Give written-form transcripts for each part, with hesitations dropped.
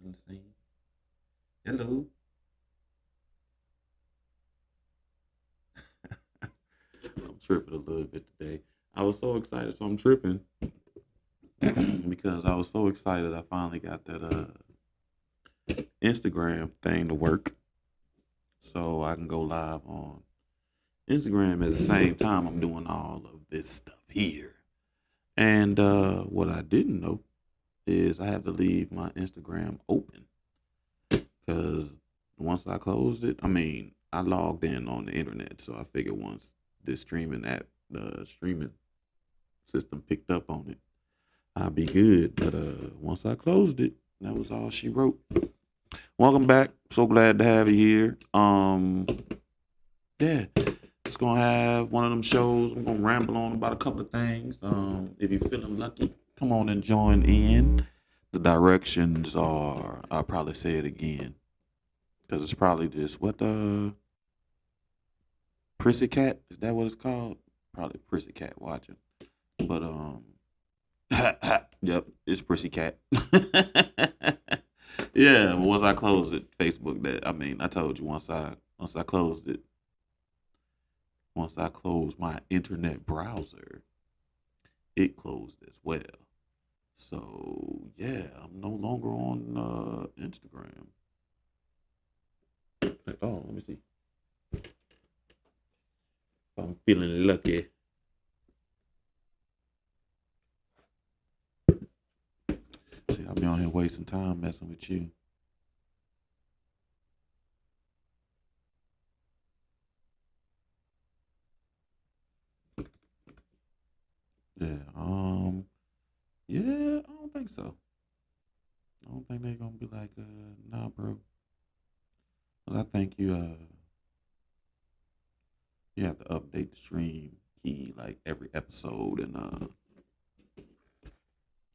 Let's see. Hello. I'm tripping a little bit today. I was so excited, so I'm tripping because I was so excited. I finally got that Instagram thing to work, so I can go live on Instagram at the same time I'm doing all of this stuff here. And what I didn't know is I have to leave my Instagram open because once I closed it, I logged in on the internet, so I figured once this streaming app, the streaming system picked up on it, I'll be good. But once I closed it, that was all she wrote. Welcome back. So glad to have you here. Yeah, just gonna have one of them shows. I'm gonna ramble on about a couple of things. If you're feeling lucky, come on and join in. The directions are, I'll probably say it again because it's probably just what the Prissy Cat, is that what it's called? Probably Prissy Cat watching. But yep, it's Prissy Cat. Yeah, once I closed it, Facebook. I told you once I closed it, once I closed my internet browser, it closed as well. So yeah, I'm no longer on Instagram. Oh, let me see. If I'm feeling lucky. See, I'll be on here wasting time messing with you. Yeah. Yeah. I don't think so. I don't think they're gonna be like, nah, bro. Well, I think you have to update the stream key like every episode, and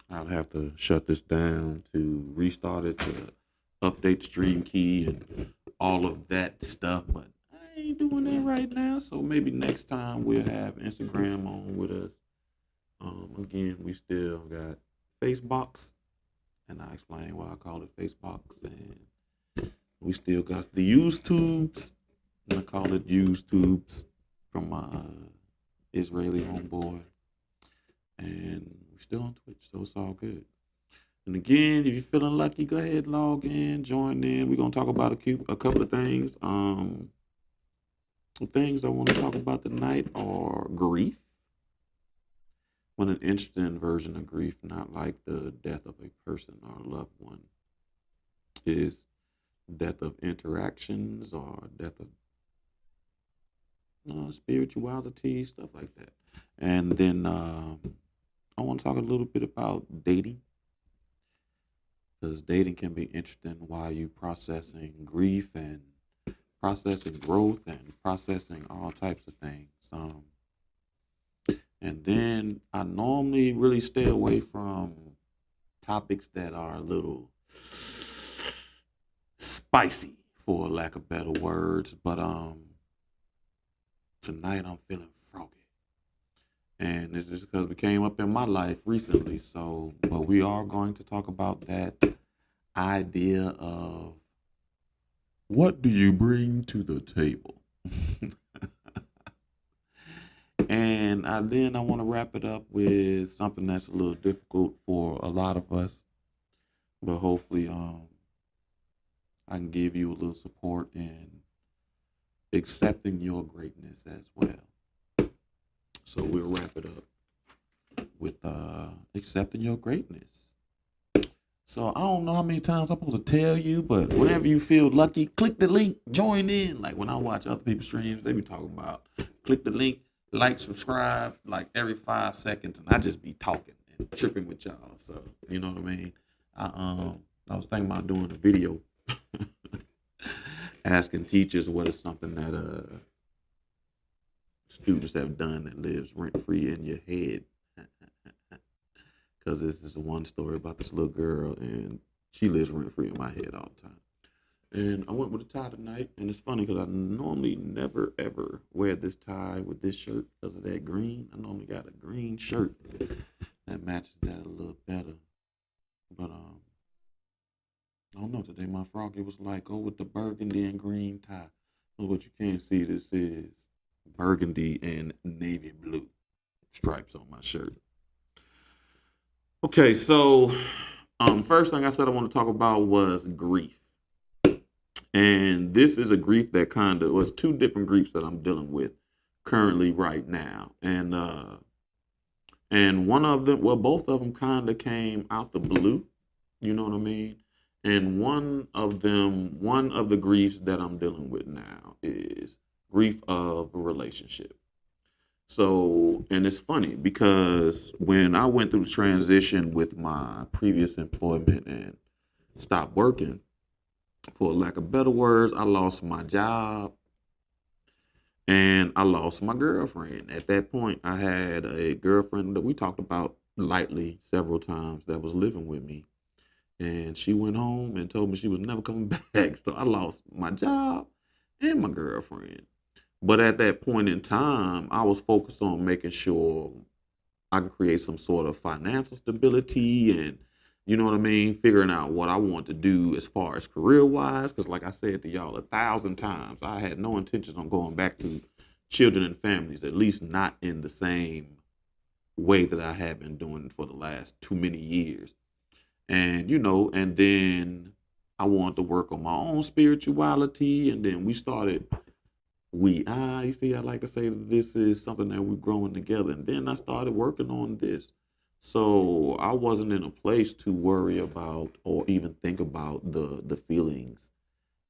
I'll have to shut this down to restart it to update the stream key and all of that stuff. But I ain't doing that right now. So maybe next time we'll have Instagram on with us. Again, we still got Facebox, and I explain why I call it Facebox, and we still got the YouTubes, and I call it YouTubes from my Israeli homeboy, and we're still on Twitch, so it's all good. And again, if you're feeling lucky, go ahead, log in, join in. We're gonna talk about a couple of things. The things I want to talk about tonight are grief, when an interesting version of grief, not like the death of a person or a loved one, is death of interactions or death of spirituality, stuff like that. And then I want to talk a little bit about dating, because dating can be interesting while you processing grief and processing growth and processing all types of things. And then I normally really stay away from topics that are a little spicy, for lack of better words. But tonight I'm feeling froggy. And this is because it came up in my life recently. So, but we are going to talk about that idea of what do you bring to the table? And then I want to wrap it up with something that's a little difficult for a lot of us, but hopefully I can give you a little support in accepting your greatness as well. So we'll wrap it up with accepting your greatness. So I don't know how many times I'm supposed to tell you, but whenever you feel lucky, click the link, join in. Like when I watch other people's streams, they be talking about click the link, like, subscribe, like every 5 seconds, and I just be talking and tripping with y'all. So you know what I mean. I was thinking about doing a video asking teachers what is something that students have done that lives rent free in your head. Because this is one story about this little girl, and she lives rent free in my head all the time. And I went with a tie tonight, and it's funny because I normally never ever wear this tie with this shirt because of that green. I normally got a green shirt that matches that a little better. But I don't don't know. Today my froggy was like, go with the burgundy and green tie. But you can't see this is burgundy and navy blue stripes on my shirt. Okay, so first thing I said I want to talk about was grief. And this is a grief that kind of was two different griefs that I'm dealing with currently right now. And one of them, well, both of them kind of came out the blue, you know what I mean? And one of the griefs that I'm dealing with now is grief of a relationship. So, and it's funny because when I went through the transition with my previous employment and stopped working, for lack of better words, I lost my job and I lost my girlfriend. At that point, I had a girlfriend that we talked about lightly several times that was living with me. And she went home and told me she was never coming back. So I lost my job and my girlfriend. But at that point in time, I was focused on making sure I could create some sort of financial stability and, you know what I mean, figuring out what I want to do as far as career wise. Because, like I said to y'all 1,000 times, I had no intentions on going back to children and families, at least not in the same way that I have been doing for the last too many years. And, and then I wanted to work on my own spirituality. And then we started you see, I like to say that this is something that we're growing together. And then I started working on this. So I wasn't in a place to worry about or even think about the feelings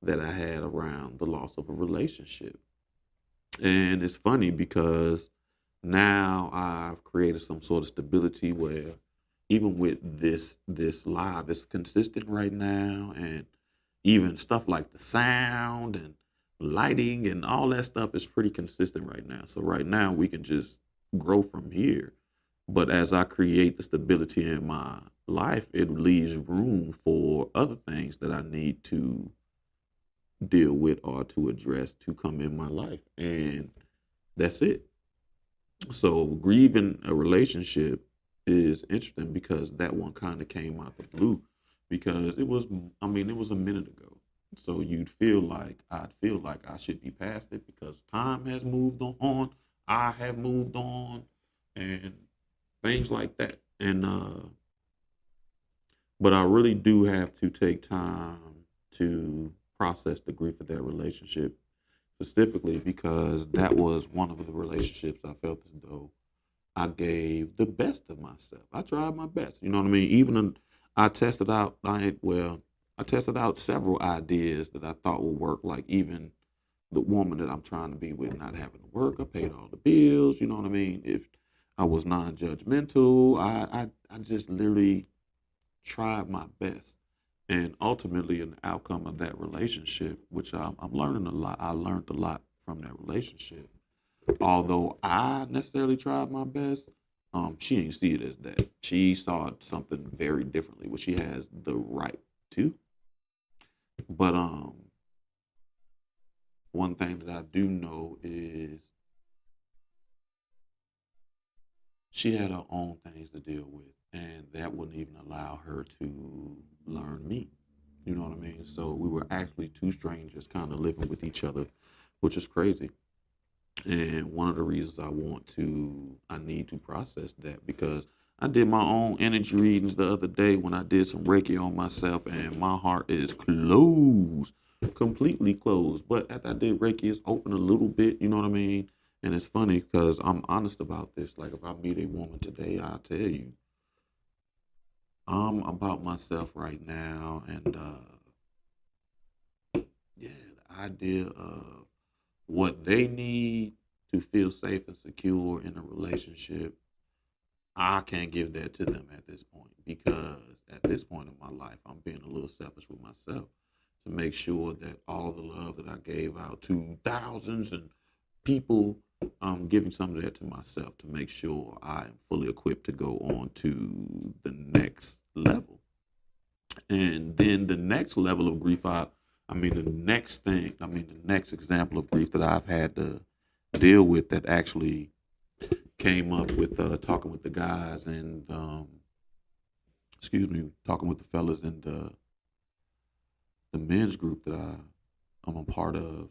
that I had around the loss of a relationship. And it's funny because now I've created some sort of stability where even with this live, it's consistent right now, and even stuff like the sound and lighting and all that stuff is pretty consistent right now. So right now we can just grow from here. But as I create the stability in my life, it leaves room for other things that I need to deal with or to address to come in my life. And that's it. So grieving a relationship is interesting because that one kind of came out the blue because it was a minute ago. So I'd feel like I should be past it because time has moved on. I have moved on and things like that. But I really do have to take time to process the grief of that relationship specifically because that was one of the relationships I felt as though I gave the best of myself. I tried my best. You know what I mean? I tested out. I tested out several ideas that I thought would work. Like even the woman that I'm trying to be with not having to work. I paid all the bills. You know what I mean? If I was non-judgmental, I just literally tried my best. And ultimately, an outcome of that relationship, which I'm learning a lot. I learned a lot from that relationship although I necessarily tried my best, she didn't see it as that. She saw it something very differently, which she has the right to. But one thing that I do know is she had her own things to deal with, and that wouldn't even allow her to learn me. You know what I mean? So we were actually two strangers kind of living with each other, which is crazy. And one of the reasons I need to process that because I did my own energy readings the other day when I did some Reiki on myself, and my heart is closed, completely closed. But after I did Reiki, it's open a little bit, you know what I mean? And it's funny because I'm honest about this. Like if I meet a woman today, I'll tell you, I'm about myself right now. And yeah, the idea of what they need to feel safe and secure in a relationship, I can't give that to them at this point because at this point in my life, I'm being a little selfish with myself to make sure that all the love that I gave out to thousands and people, I'm giving some of that to myself to make sure I am fully equipped to go on to the next level. And then the next level of grief, the next example of grief that I've had to deal with that actually came up with talking with the guys and talking with the fellas in the men's group that I'm a part of.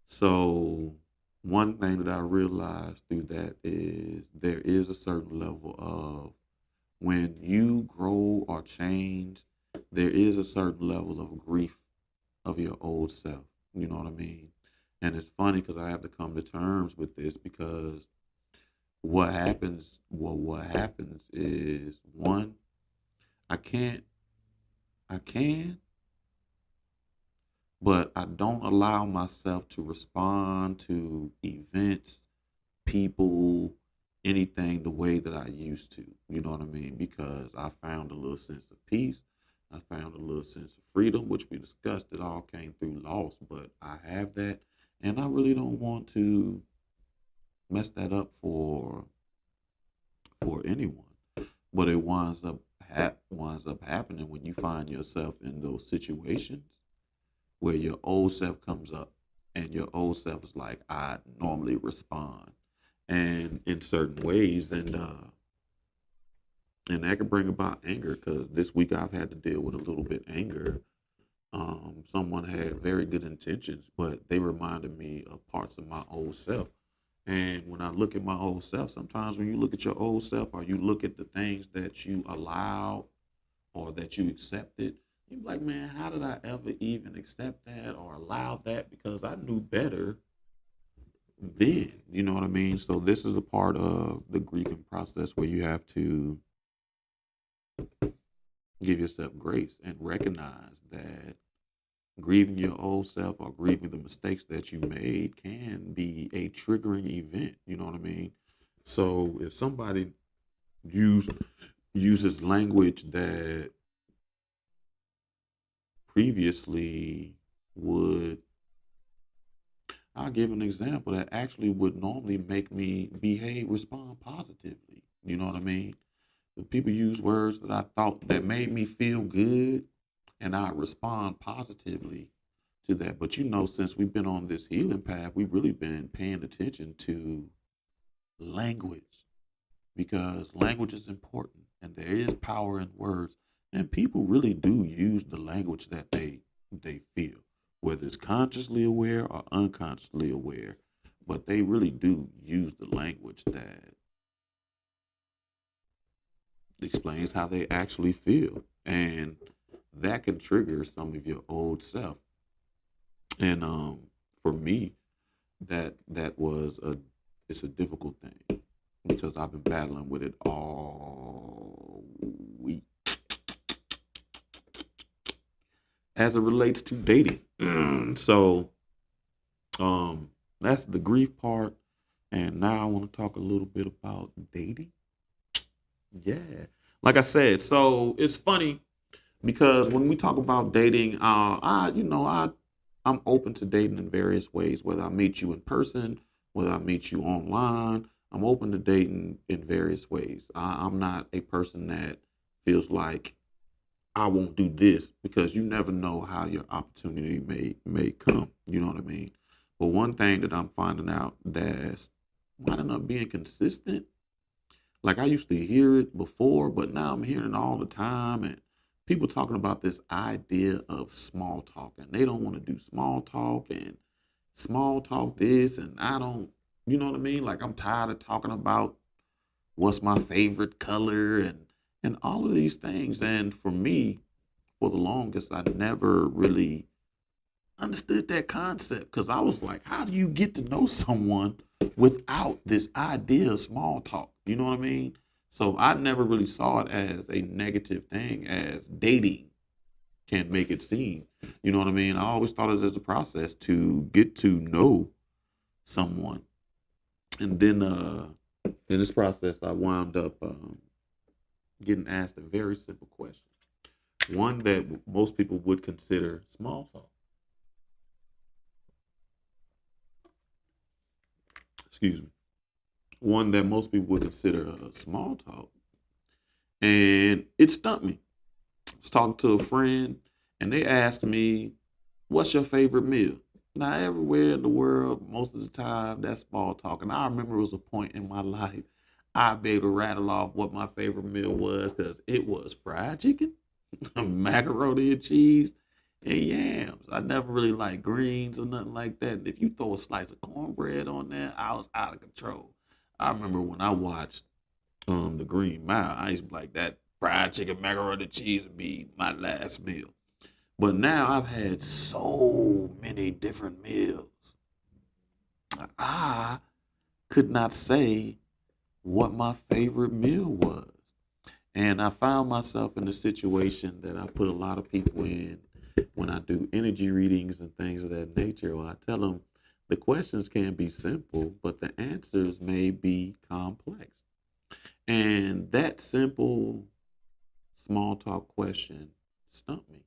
So one thing that I realized through that is there is a certain level of when you grow or change, there is a certain level of grief of your old self. You know what I mean? And it's funny because I have to come to terms with this because what happens is one, I can't I can, but I don't allow myself to respond to events, people, anything the way that I used to. You know what I mean? Because I found a little sense of peace. I found a little sense of freedom, which we discussed. It all came through loss, but I have that, and I really don't want to mess that up for anyone. But it winds up happening when you find yourself in those situations where your old self comes up, and your old self is like, I normally respond, and in certain ways, and that could bring about anger. Because this week I've had to deal with a little bit anger. Someone had very good intentions, but they reminded me of parts of my old self. And when I look at my old self, sometimes when you look at your old self or you look at the things that you allowed or that you accepted, you're like, man, how did I ever even accept that or allow that? Because I knew better then. You know what I mean? So this is a part of the grieving process where you have to give yourself grace and recognize that grieving your old self or grieving the mistakes that you made can be a triggering event. You know what I mean? So if somebody use uses language that previously would, I'll give an example that actually would normally make me respond positively. You know what I mean? If people use words that I thought that made me feel good, and I respond positively to that. But since we've been on this healing path, we've really been paying attention to language because language is important and there is power in words. And people really do use the language that they feel, whether it's consciously aware or unconsciously aware. But they really do use the language that explains how they actually feel. And that can trigger some of your old self. And for me, that was a it's a difficult thing because I've been battling with it all week as it relates to dating. So that's the grief part. And now I want to talk a little bit about dating. Yeah. Like I said, so it's funny because when we talk about dating, I'm open to dating in various ways. Whether I meet you in person, whether I meet you online, I'm open to dating in various ways. I'm not a person that feels like I won't do this because you never know how your opportunity may come. You know what I mean? But one thing that I'm finding out that's winding up being consistent, like I used to hear it before, but now I'm hearing it all the time. And people talking about this idea of small talk, and they don't want to do small talk and small talk this, and I don't, you know what I mean? Like I'm tired of talking about what's my favorite color and all of these things. And for me, for the longest, I never really understood that concept because I was like, how do you get to know someone without this idea of small talk? You know what I mean? So I never really saw it as a negative thing as dating can make it seem. You know what I mean? I always thought it was as a process to get to know someone. And then in this process, I wound up getting asked a very simple question. One that most people would consider small talk. Excuse me. One that most people would consider small talk. And it stumped me. I was talking to a friend and they asked me, what's your favorite meal? Now, everywhere in the world, most of the time, that's small talk. And I remember it was a point in my life I'd be able to rattle off what my favorite meal was because it was fried chicken, macaroni and cheese, and yams. I never really liked greens or nothing like that. If you throw a slice of cornbread on there, I was out of control. I remember when I watched the Green Mile, I used to be like that fried chicken, macaroni and cheese would be my last meal. But now I've had so many different meals. I could not say what my favorite meal was. And I found myself in a situation that I put a lot of people in when I do energy readings and things of that nature. Where I tell them the questions can be simple, but the answers may be complex. And that simple small talk question stumped me.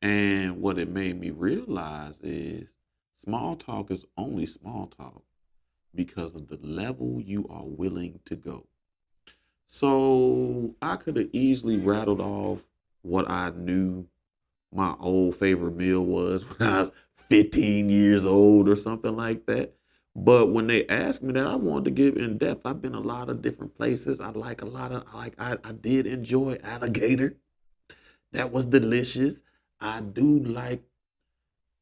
And what it made me realize is small talk is only small talk because of the level you are willing to go. So I could have easily rattled off what I knew my old favorite meal was when I was 15 years old or something like that. But when they asked me that, I wanted to give in depth. I've been a lot of different places. I like a lot of like I did enjoy alligator. That was delicious. I do like,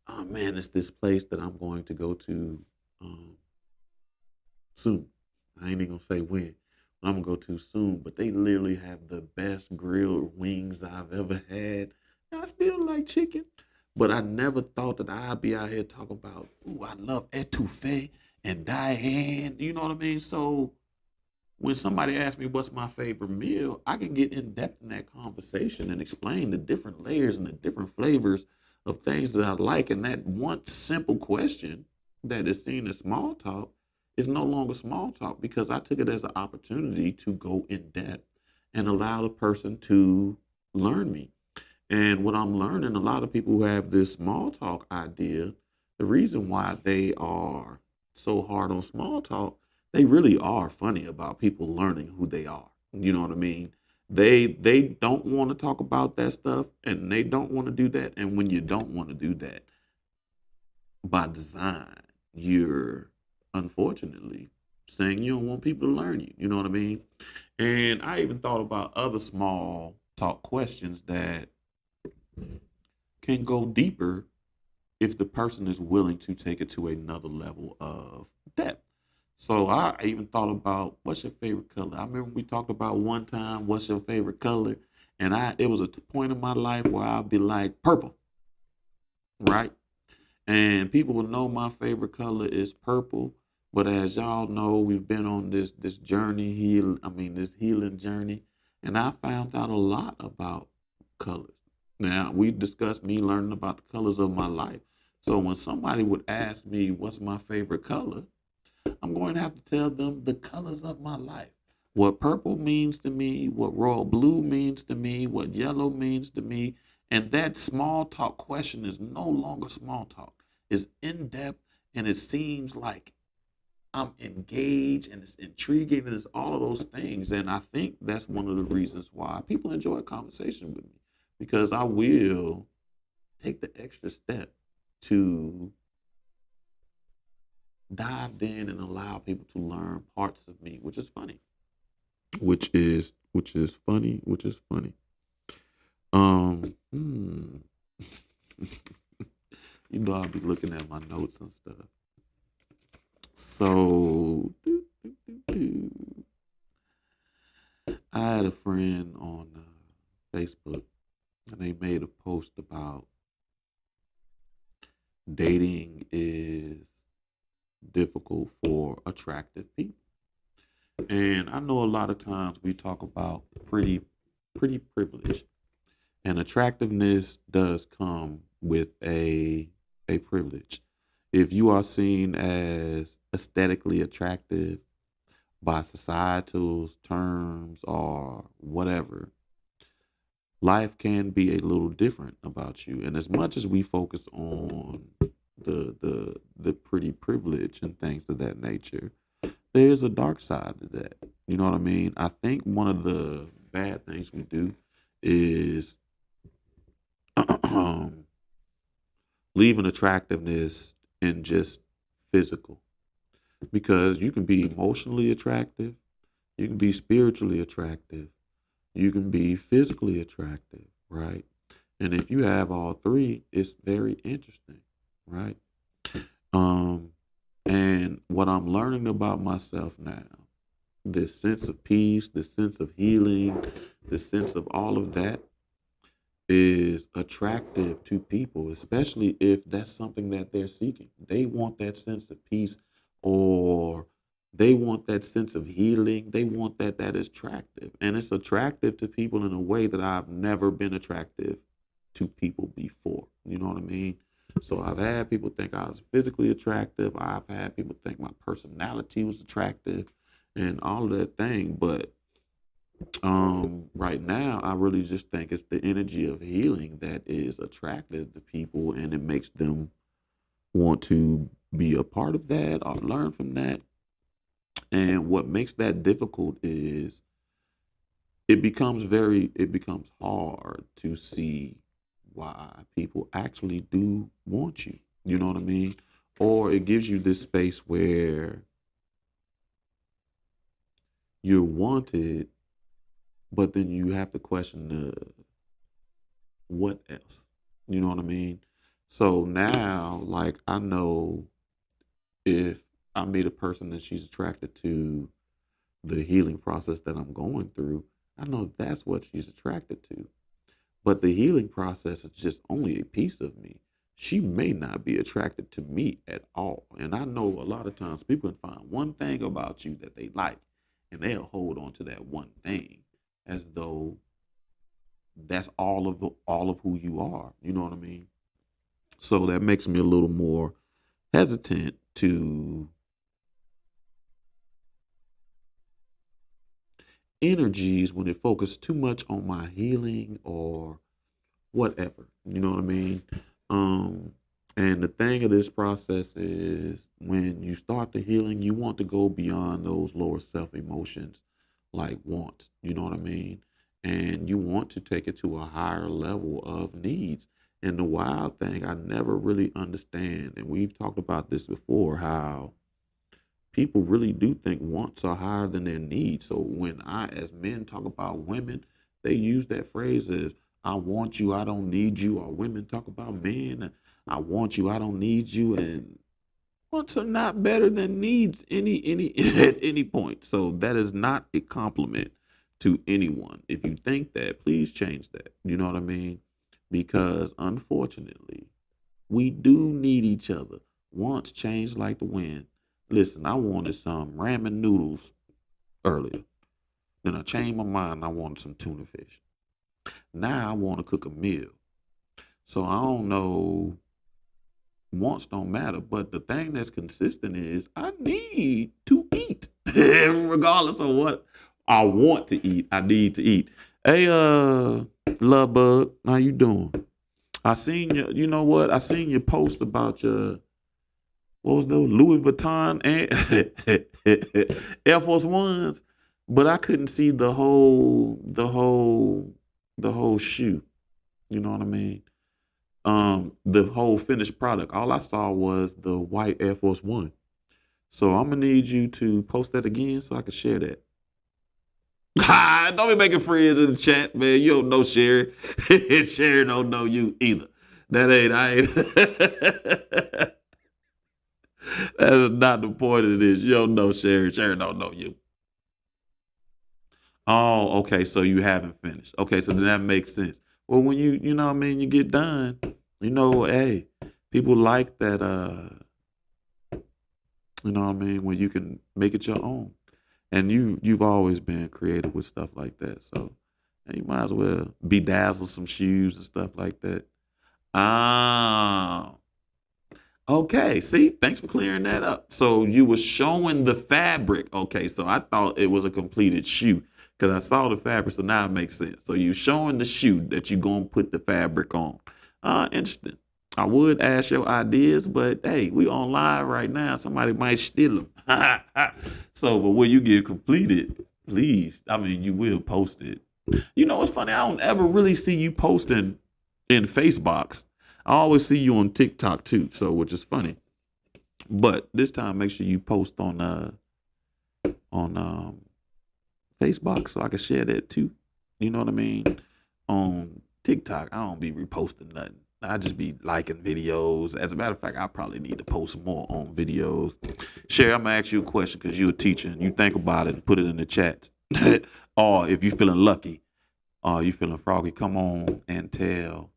oh man, it's this place that I'm going to go to um, soon. I ain't even gonna say when. I'm gonna go to soon, but they literally have the best grilled wings I've ever had. I still like chicken, but I never thought that I'd be out here talking about, ooh, I love etouffee and Diane. You know what I mean? So when somebody asks me what's my favorite meal, I can get in depth in that conversation and explain the different layers and the different flavors of things that I like. And that one simple question that is seen as small talk is no longer small talk because I took it as an opportunity to go in depth and allow the person to learn me. And what I'm learning, a lot of people who have this small talk idea, the reason why they are so hard on small talk, they really are funny about people learning who they are. You know what I mean? They don't want to talk about that stuff and they don't want to do that. And when you don't want to do that by design, you're unfortunately saying you don't want people to learn you. You know what I mean? And I even thought about other small talk questions that can go deeper if the person is willing to take it to another level of depth. So I even thought about what's your favorite color. I remember we talked about one time what's your favorite color, and I it was a point in my life where I'd be like purple, right? And people will know my favorite color is purple. But as y'all know, we've been on this journey this healing journey, and I found out a lot about colors. Now we discussed me learning about the colors of my life. So when somebody would ask me what's my favorite color, I'm going to have to tell them the colors of my life. What purple means to me, what royal blue means to me, what yellow means to me. And that small talk question is no longer small talk. It's in depth and it seems like I'm engaged and it's intriguing and it's all of those things. And I think that's one of the reasons why people enjoy a conversation with me because I will take the extra step to dive in and allow people to learn parts of me, which is funny. Which is funny. Hmm. You know I'll be looking at my notes and stuff. So I had a friend on Facebook and they made a post about dating is difficult for attractive people. And I know a lot of times we talk about pretty privilege. And attractiveness does come with a privilege. If you are seen as aesthetically attractive by societal terms or whatever, life can be a little different about you. And as much as we focus on the pretty privilege and things of that nature, there's a dark side to that. You know what I mean? I think one of the bad things we do is leaving attractiveness in just physical because you can be emotionally attractive, you can be spiritually attractive, you can be physically attractive, right? And if you have all three, it's very interesting, right? Um, and what I'm learning about myself now, this sense of peace, this sense of healing, this sense of all of that is attractive to people, especially if that's something that they're seeking. They want that sense of peace, or they want that sense of healing. They want that is attractive. And it's attractive to people in a way that I've never been attractive to people before. You know what I mean? So I've had people think I was physically attractive. I've had people think my personality was attractive and all of that thing. But right now I really just think it's the energy of healing that is attractive to people, and it makes them want to be a part of that or learn from that. And what makes that difficult is it becomes hard to see why people actually do want you. You know what I mean? Or it gives you this space where you're wanted, but then you have to question the what else. You know what I mean? So now, like, I know if I meet a person and she's attracted to the healing process that I'm going through, I know that's what she's attracted to. But the healing process is just only a piece of me. She may not be attracted to me at all. And I know a lot of times people can find one thing about you that they like, and they'll hold on to that one thing as though that's all of who you are. You know what I mean? So that makes me a little more hesitant to energies when it focuses too much on my healing or whatever. You know what I mean? Um, and the thing of this process is when you start the healing, you want to go beyond those lower self emotions like wants. You know what I mean? And you want to take it to a higher level of needs. And the wild thing, I never really understand, and we've talked about this before, how people really do think wants are higher than their needs. So when I, as men, talk about women, they use that phrase as "I want you, I don't need you," or women talk about men, "I want you, I don't need you," and wants are not better than needs any at any point. So that is not a compliment to anyone. If you think that, please change that. You know what I mean? Because unfortunately, we do need each other. Wants change like the wind. Listen, I wanted some ramen noodles earlier. Then I changed my mind and I wanted some tuna fish. Now I want to cook a meal. So I don't know, wants don't matter, but the thing that's consistent is I need to eat. Regardless of what I want to eat, I need to eat. Hey, love bug, how you doing? I seen you know what? I seen your post about your, what was those Louis Vuitton and Air Force Ones, but I couldn't see the whole shoe. You know what I mean? The whole finished product. All I saw was the white Air Force One. So I'm gonna need you to post that again so I can share that. Don't be making friends in the chat, man. You don't know Sherry. Sherry don't know you either. That ain't I ain't. That's not the point of this. You don't know Sherry. Sherry don't know you. Oh, okay. So you haven't finished. Okay, so then that makes sense. Well, when you know what I mean, you get done, hey, people like that you know what I mean, when you can make it your own. And you've always been creative with stuff like that. So you might as well bedazzle some shoes and stuff like that. Ah, okay, see, thanks for clearing that up. So you were showing the fabric. Okay, so I thought it was a completed shoe because I saw the fabric, so now it makes sense. So you showing the shoe that you're gonna put the fabric on. Interesting. I would ask your ideas, but hey, we on live right now. Somebody might steal them. So, but when you get completed, please, I mean, you will post it. You know, it's funny. I don't ever really see you posting in Facebox. I always see you on TikTok too, so which is funny. But this time, make sure you post on Facebook so I can share that too. You know what I mean? On TikTok, I don't be reposting nothing. I just be liking videos. As a matter of fact, I probably need to post more on videos. Sherry, I'm gonna ask you a question because you're a teacher and you think about it and put it in the chat. Or if you're feeling lucky, or you feeling froggy, come on and tell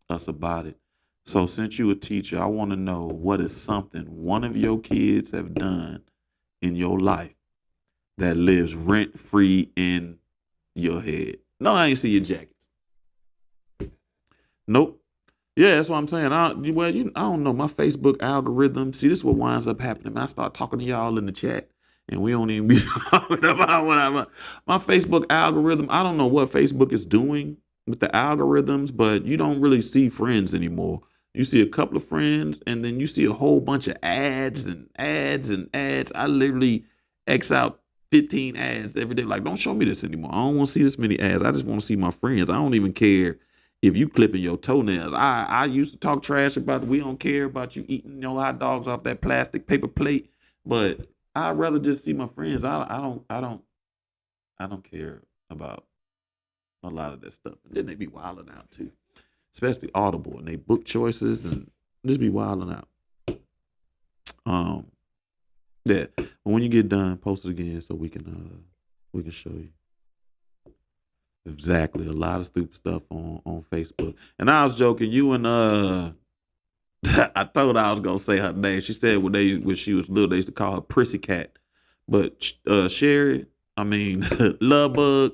us about it. So since you're a teacher, I want to know what is something one of your kids have done in your life that lives rent free in your head. No, I ain't see your jackets. Nope. Yeah, that's what I'm saying. I don't know. My Facebook algorithm. See, this is what winds up happening. I start talking to y'all in the chat, and we don't even be talking about whatever. My Facebook algorithm. I don't know what Facebook is doing with the algorithms, but you don't really see friends anymore. You see a couple of friends, and then you see a whole bunch of ads and ads and ads. I literally X out 15 ads every day. Like, don't show me this anymore. I don't want to see this many ads. I just want to see my friends. I don't even care if you clipping your toenails. I used to talk trash about it. We don't care about you eating your hot dogs off that plastic paper plate, but I'd rather just see my friends. I don't care about a lot of that stuff. And then they be wilding out too, especially Audible and they book choices and just be wilding out. Yeah. But when you get done, post it again so we can show you. Exactly. A lot of stupid stuff on Facebook. And I was joking, you and I told her I was gonna say her name. She said when she was little, they used to call her Prissy Cat. But Sherry, I mean Love Bug.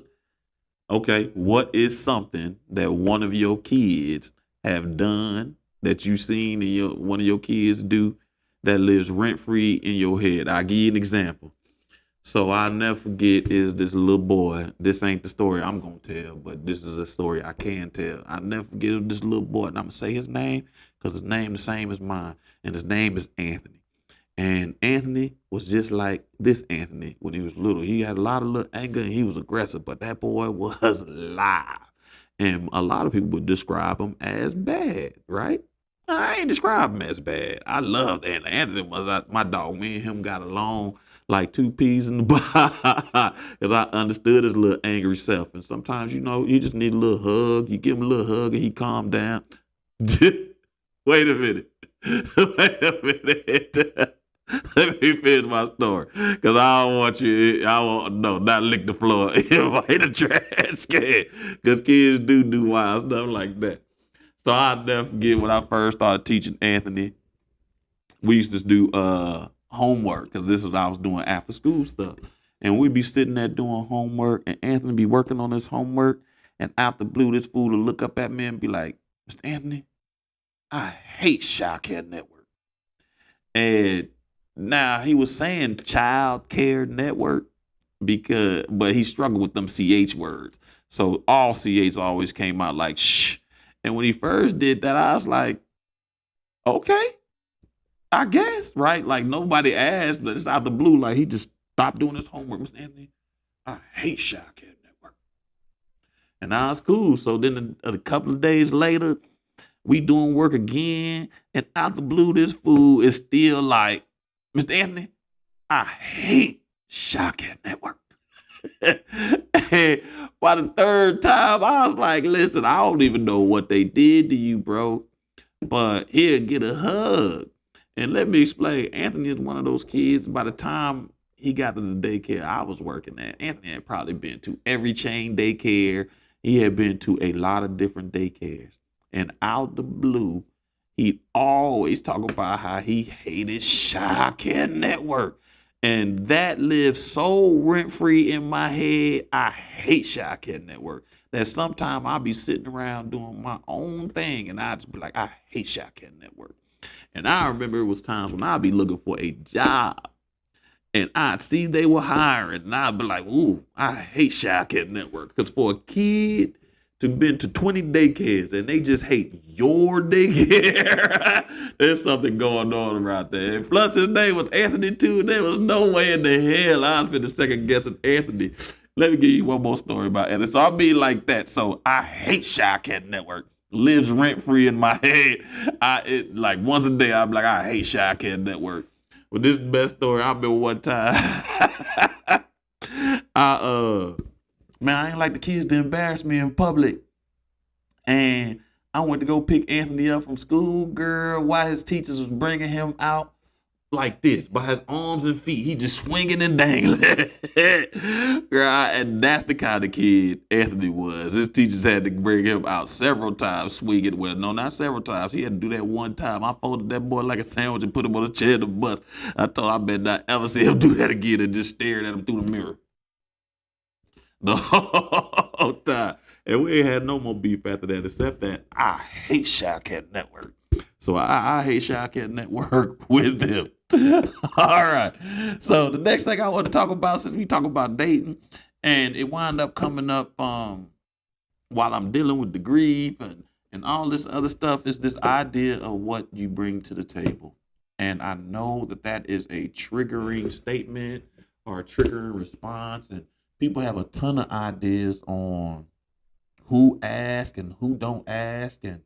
Okay, what is something that one of your kids have done that you seen one of your kids do that lives rent free in your head? I'll give you an example. So I'll never forget is this little boy. This ain't the story I'm gonna tell, but this is a story I can tell. I'll never forget this little boy, and I'm gonna say his name because his name the same as mine, and his name is Anthony. And Anthony was just like this Anthony when he was little. He had a lot of little anger and he was aggressive, but that boy was live. And a lot of people would describe him as bad, right? I ain't describe him as bad. I loved Anthony. Anthony was my dog. Me and him got along like two peas in the pod because I understood his little angry self. And sometimes, you just need a little hug. You give him a little hug and he calm down. Wait a minute. Wait a minute. Let me finish my story, cause I don't want you. Not lick the floor. Hit a trash can, cause kids do wild stuff like that. So I'll never forget when I first started teaching Anthony. We used to do homework, cause this is what I was doing after school stuff, and we'd be sitting there doing homework, and Anthony be working on his homework, and out the blue, this fool would look up at me and be like, "Mr. Anthony, I hate Child Care Network," and now he was saying Child Care Network but he struggled with them CH words. So all CH always came out like shh. And when he first did that, I was like, okay, I guess, right? Like nobody asked, but it's out the blue. Like he just stopped doing his homework. Mr. Anthony, I hate Child Care Network. And now it's cool. So then a couple of days later, we doing work again. And out the blue, this fool is still like, Mr. Anthony, I hate Child Care Network. And by the third time, I was like, listen, I don't even know what they did to you, bro, but he'll get a hug. And let me explain, Anthony is one of those kids, by the time he got to the daycare I was working at, Anthony had probably been to every chain daycare. He had been to a lot of different daycares. And out the blue, he'd always talk about how he hated Child Care Network. And that lives so rent-free in my head. I hate Child Care Network. That sometimes I'll be sitting around doing my own thing and I'll just be like, I hate Child Care Network. And I remember it was times when I'd be looking for a job and I'd see they were hiring and I'd be like, ooh, I hate Child Care Network. Because for a kid to been to 20 daycares and they just hate your daycare, there's something going on around there. And plus his name was Anthony too. There was no way in the hell I was finna second guessing Anthony. Let me give you one more story about Anthony. So I'll be like that. So I hate Child Care Network. Lives rent free in my head. Like once a day, I'm like, I hate Child Care Network. But this is the best story. I remember one time. Man, I ain't like the kids to embarrass me in public. And I went to go pick Anthony up from school, girl, while his teachers was bringing him out like this by his arms and feet. He just swinging and dangling. Right? And that's the kind of kid Anthony was. His teachers had to bring him out several times swinging. Well, no, not several times. He had to do that one time. I folded that boy like a sandwich and put him on a chair in the bus. I told him I better not ever see him do that again, and just stared at him through the mirror the whole time. And we ain't had no more beef after that, except that I hate Shy Cat Network. So I hate Shy Cat Network with them. All right. So the next thing I want to talk about, since we talk about dating, and it wound up coming up while I'm dealing with the grief and all this other stuff, is this idea of what you bring to the table. And I know that that is a triggering statement or a triggering response, and people have a ton of ideas on who asks and who don't ask, and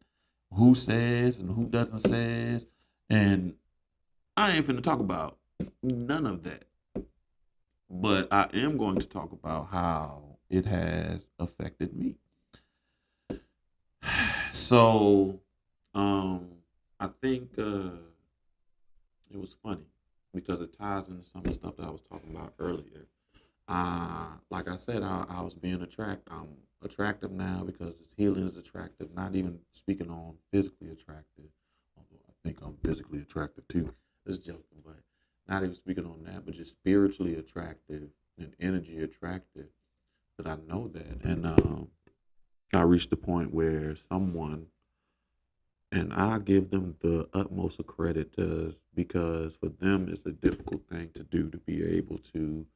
who says and who doesn't says. And I ain't finna talk about none of that. But I am going to talk about how it has affected me. So, I think it was funny because it ties into some of the stuff that I was talking about earlier. Like I said, I was being attracted. I'm attractive now because this healing is attractive. Not even speaking on physically attractive, although I think I'm physically attractive too. Just joking, but not even speaking on that, but just spiritually attractive and energy attractive. That I know that, and I reached the point where someone, and I give them the utmost of credit to, because for them it's a difficult thing to do, to be able to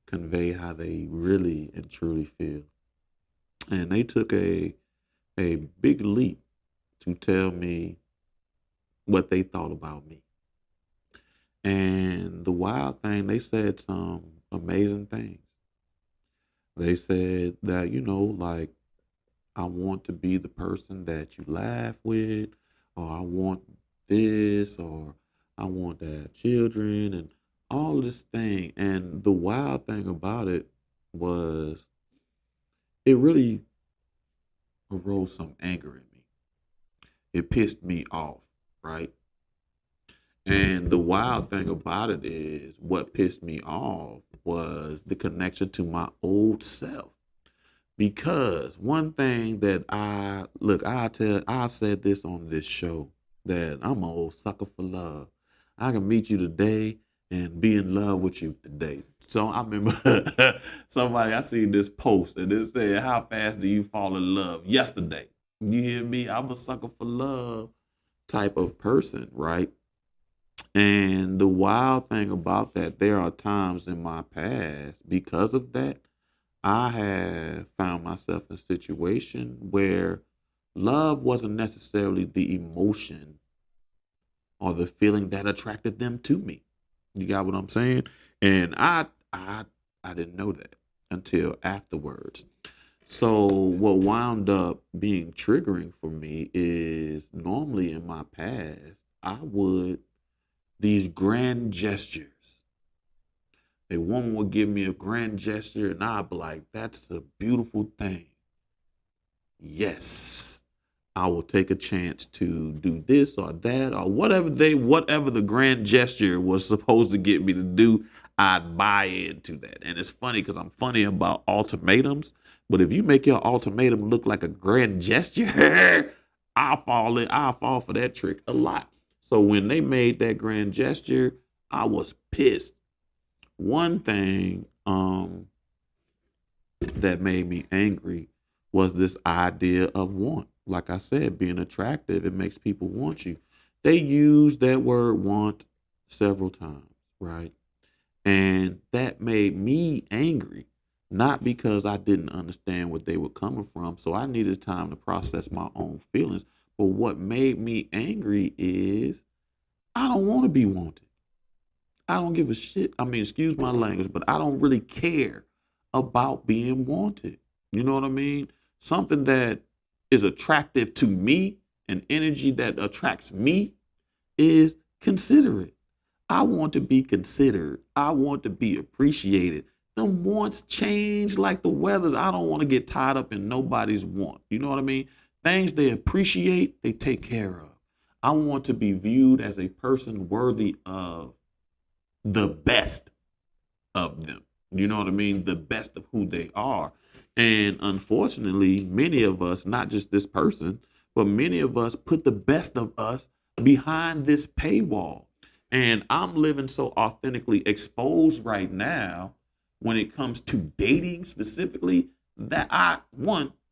convey how they really and truly feel. And they took a big leap to tell me what they thought about me. And the wild thing, they said some amazing things. They said that, like, I want to be the person that you laugh with, or I want this, or I want to have children, and all this thing. And the wild thing about it was it really arose some anger in me. It pissed me off, right? And the wild thing about it is what pissed me off was the connection to my old self. Because one thing that I've said this on this show, that I'm an old sucker for love. I can meet you today and be in love with you today. So I remember I seen this post and it said, "How fast do you fall in love?" Yesterday. You hear me? I'm a sucker for love type of person, right? And the wild thing about that, there are times in my past, because of that, I have found myself in a situation where love wasn't necessarily the emotion or the feeling that attracted them to me. You got what I'm saying? And I didn't know that until afterwards. So what wound up being triggering for me is, normally in my past, I would these grand gestures. A woman would give me a grand gesture, and I'd be like, "That's a beautiful thing. Yes, I will take a chance to do this or that or whatever the grand gesture was supposed to get me to do. I'd buy into that." And it's funny because I'm funny about ultimatums, but if you make your ultimatum look like a grand gesture, I'll fall for that trick a lot. So when they made that grand gesture, I was pissed. One thing that made me angry was this idea of want. Like I said, being attractive, it makes people want you. They use that word want several times, right? And that made me angry, not because I didn't understand what they were coming from. So I needed time to process my own feelings. But what made me angry is I don't want to be wanted. I don't give a shit. I mean, excuse my language, but I don't really care about being wanted. You know what I mean? Something that is attractive to me, an energy that attracts me, is considerate. I want to be considered. I want to be appreciated. Them wants change like the weathers. I don't want to get tied up in nobody's want. You know what I mean? Things they appreciate, they take care of. I want to be viewed as a person worthy of the best of them. You know what I mean? The best of who they are. And unfortunately, many of us, not just this person, but many of us put the best of us behind this paywall. And I'm living so authentically exposed right now when it comes to dating specifically that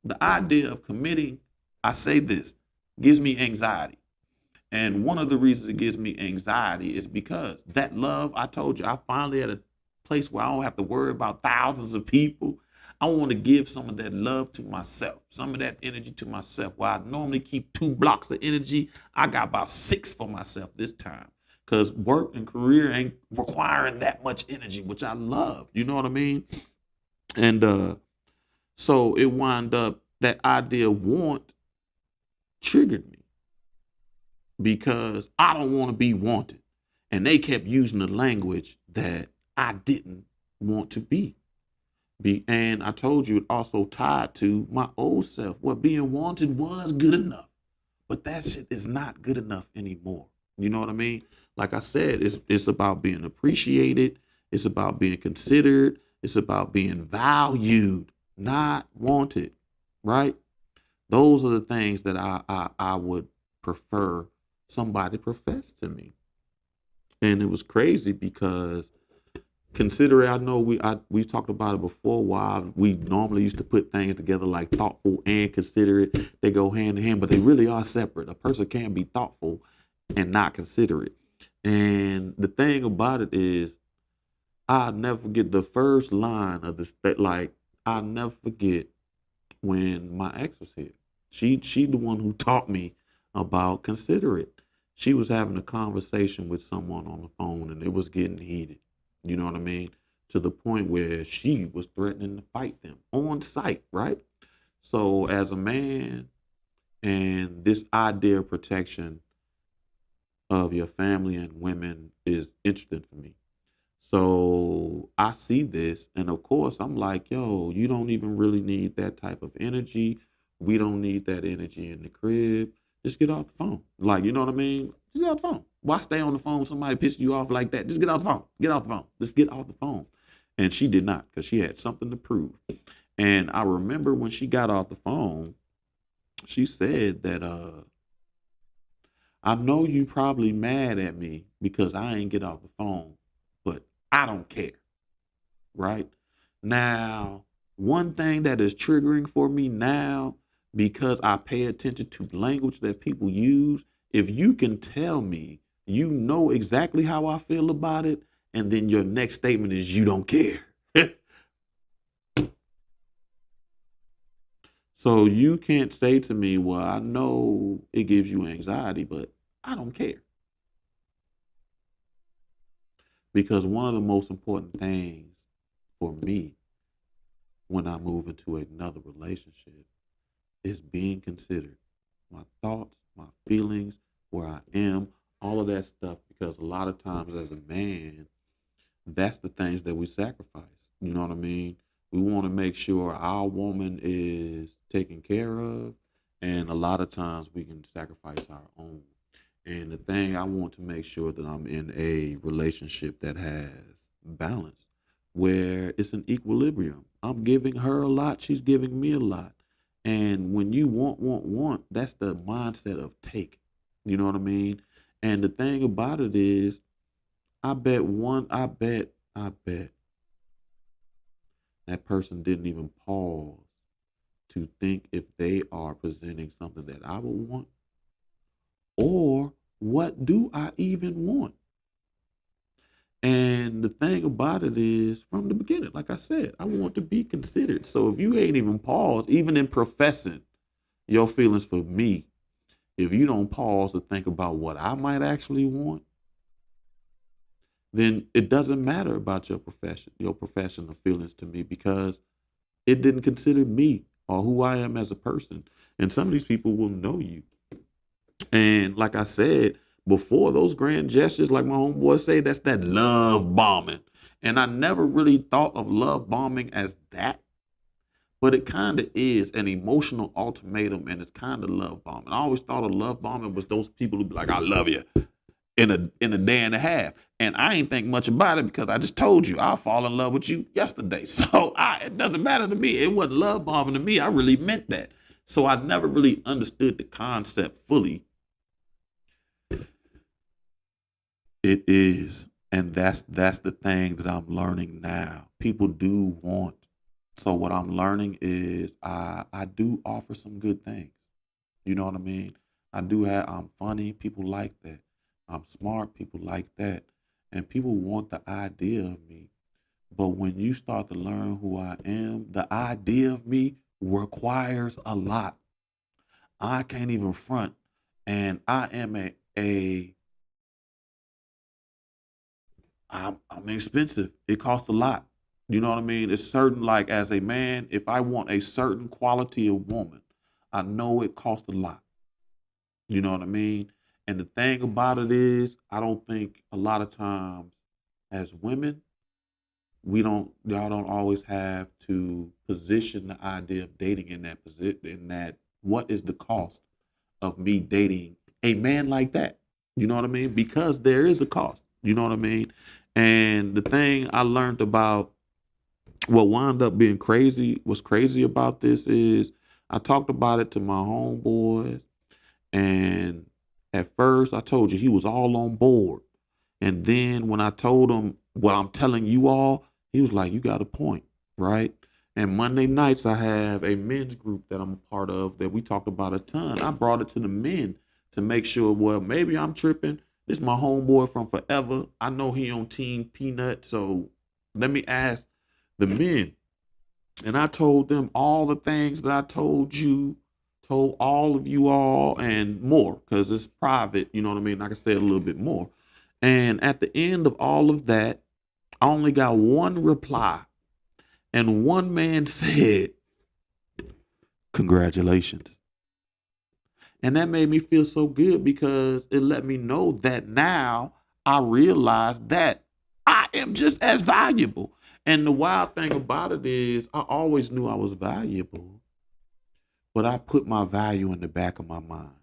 the idea of committing, I say this, gives me anxiety. And one of the reasons it gives me anxiety is because that love, I told you, I finally at a place where I don't have to worry about thousands of people. I want to give some of that love to myself, some of that energy to myself. While I normally keep 2 blocks of energy, I got about 6 for myself this time. Because work and career ain't requiring that much energy, which I love. You know what I mean? And so it wound up, that idea want triggered me because I don't want to be wanted. And they kept using the language that I didn't want to be. And I told you it also tied to my old self. What being wanted was good enough, but that shit is not good enough anymore. You know what I mean? Like I said, it's about being appreciated. It's about being considered. It's about being valued, not wanted, right? Those are the things that I would prefer somebody profess to me. And it was crazy because consider, I know we talked about it before, why we normally used to put things together like thoughtful and considerate. They go hand in hand, but they really are separate. A person can't be thoughtful and not considerate. And the thing about it is, I'll never forget the first line of this, that like, I'll never forget when my ex was here. She the one who taught me about considerate. She was having a conversation with someone on the phone and it was getting heated. You know what I mean? To the point where she was threatening to fight them on site, right? So as a man, and this idea of protection of your family and women is interesting for me. So I see this, and of course, I'm like, yo, you don't even really need that type of energy. We don't need that energy in the crib. Just get off the phone. Like, you know what I mean? Just get off the phone. Why stay on the phone when somebody pisses you off like that? Just get off the phone. Get off the phone. Just get off the phone. And she did not, because she had something to prove. And I remember when she got off the phone, she said that, I know you probably mad at me because I ain't get off the phone, but I don't care, right? Now, one thing that is triggering for me now, because I pay attention to language that people use, if you can tell me you know exactly how I feel about it, and then your next statement is you don't care. So you can't say to me, well, I know it gives you anxiety, but I don't care. Because one of the most important things for me when I move into another relationship is being considered. My thoughts, my feelings, where I am, all of that stuff. Because a lot of times as a man, that's the things that we sacrifice. You know what I mean? We want to make sure our woman is taken care of. And a lot of times we can sacrifice our own. And the thing, I want to make sure that I'm in a relationship that has balance, where it's an equilibrium. I'm giving her a lot, she's giving me a lot. And when you want, that's the mindset of take. You know what I mean? And the thing about it is, I bet that person didn't even pause to think if they are presenting something that I would want, or what do I even want? And the thing about it is, from the beginning, like I said, I want to be considered. So if you ain't even paused, even in professing your feelings for me, if you don't pause to think about what I might actually want, then it doesn't matter about your professional feelings to me, because it didn't consider me or who I am as a person. And some of these people will know you. And like I said before, those grand gestures, like my homeboy say, that's that love bombing. And I never really thought of love bombing as that. but it kind of is an emotional ultimatum, and it's kind of love bombing. I always thought of love bombing was those people who be like, "I love you," in a day and a half. And I ain't think much about it because I just told you I'll fall in love with you yesterday. So it doesn't matter to me. It wasn't love bombing to me. I really meant that. So I never really understood the concept fully. It is. And that's the thing that I'm learning now. People do want. So what I'm learning is I do offer some good things. You know what I mean? I'm funny, people like that. I'm smart, people like that. And people want the idea of me. But when you start to learn who I am, the idea of me requires a lot. I can't even front. And I am I'm expensive. It costs a lot. You know what I mean? It's certain, like as a man, if I want a certain quality of woman, I know it costs a lot. You know what I mean? And the thing about it is, I don't think a lot of times as women, y'all don't always have to position the idea of dating in that position, in that what is the cost of me dating a man like that? You know what I mean? Because there is a cost. You know what I mean? And the thing I learned about what wound up being crazy, what's crazy about this is I talked about it to my homeboys, and at first I told you he was all on board. And then when I told him what I'm telling you all, he was like, "You got a point, right?" And Monday nights I have a men's group that I'm a part of that we talked about a ton. I brought it to the men to make sure, well, maybe I'm tripping. This is my homeboy from forever. I know he on Team Peanut, so let me ask the men. And I told them all the things that I told you, told all of you all, and more, because it's private, you know what I mean? I can say it a little bit more. And at the end of all of that, I only got one reply. And one man said, "Congratulations." And that made me feel so good because it let me know that now I realize that I am just as valuable. And the wild thing about it is, I always knew I was valuable, but I put my value in the back of my mind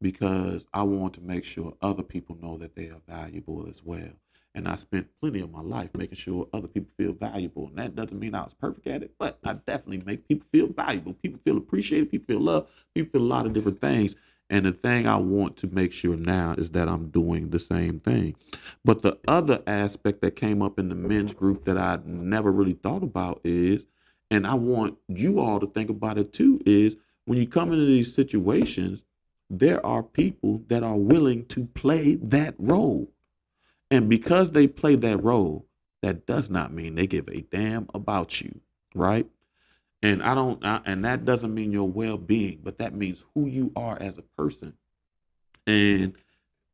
because I want to make sure other people know that they are valuable as well. And I spent plenty of my life making sure other people feel valuable. And that doesn't mean I was perfect at it, but I definitely make people feel valuable. People feel appreciated. People feel loved. People feel a lot of different things. And the thing I want to make sure now is that I'm doing the same thing. But the other aspect that came up in the men's group that I never really thought about is, and I want you all to think about it too, is when you come into these situations, there are people that are willing to play that role. And because they play that role, that does not mean they give a damn about you, right? And and that doesn't mean your well-being, but that means who you are as a person. And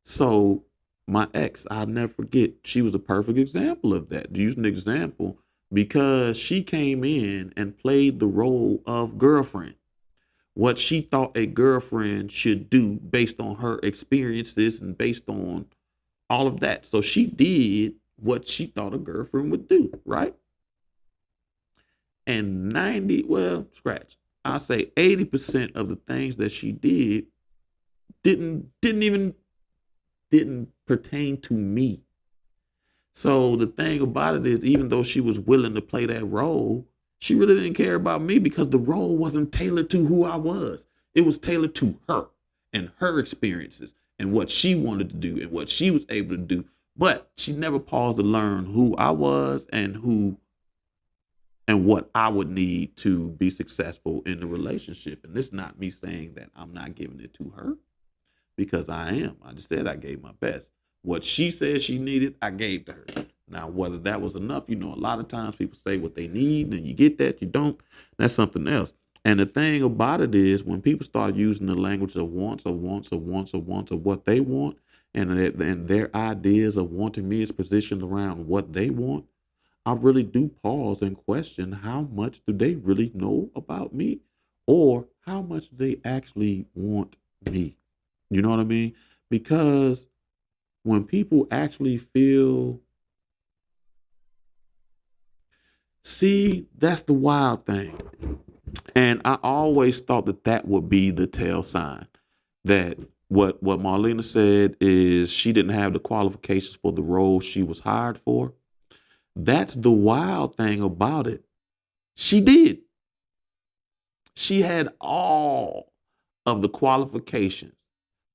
so my ex, I'll never forget, she was a perfect example of that. To use an example, because she came in and played the role of girlfriend, what she thought a girlfriend should do based on her experiences and based on all of that. So she did what she thought a girlfriend would do, right? And 90, well, scratch. I say 80% of the things that she didn't pertain to me. So the thing about it is, even though she was willing to play that role, she really didn't care about me because the role wasn't tailored to who I was. It was tailored to her and her experiences and what she wanted to do and what she was able to do. But she never paused to learn who I was and what I would need to be successful in the relationship. And it's not me saying that I'm not giving it to her, because I am. I just said I gave my best. What she said she needed, I gave to her. Now, whether that was enough, a lot of times people say what they need and you get that, you don't. That's something else. And the thing about it is, when people start using the language of wants, of wants, of wants, of wants, of what they want, and their ideas of wanting me is positioned around what they want, I really do pause and question, how much do they really know about me? Or how much do they actually want me? You know what I mean? Because when people actually feel, see, that's the wild thing. And I always thought that that would be the tell sign that what Marlena said is she didn't have the qualifications for the role she was hired for. That's the wild thing about it. She did. She had all of the qualifications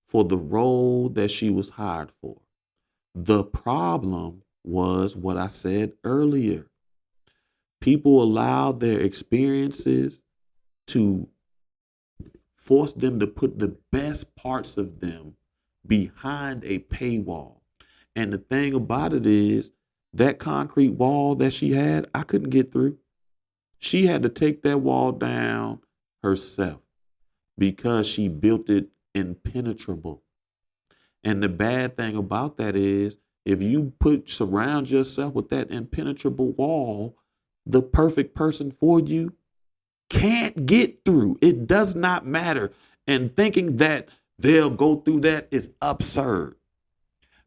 for the role that she was hired for. The problem was what I said earlier. People allowed their experiences to force them to put the best parts of them behind a paywall. And the thing about it is, that concrete wall that she had, I couldn't get through. She had to take that wall down herself because she built it impenetrable. And the bad thing about that is, if you surround yourself with that impenetrable wall, the perfect person for you can't get through. It does not matter. And thinking that they'll go through that is absurd.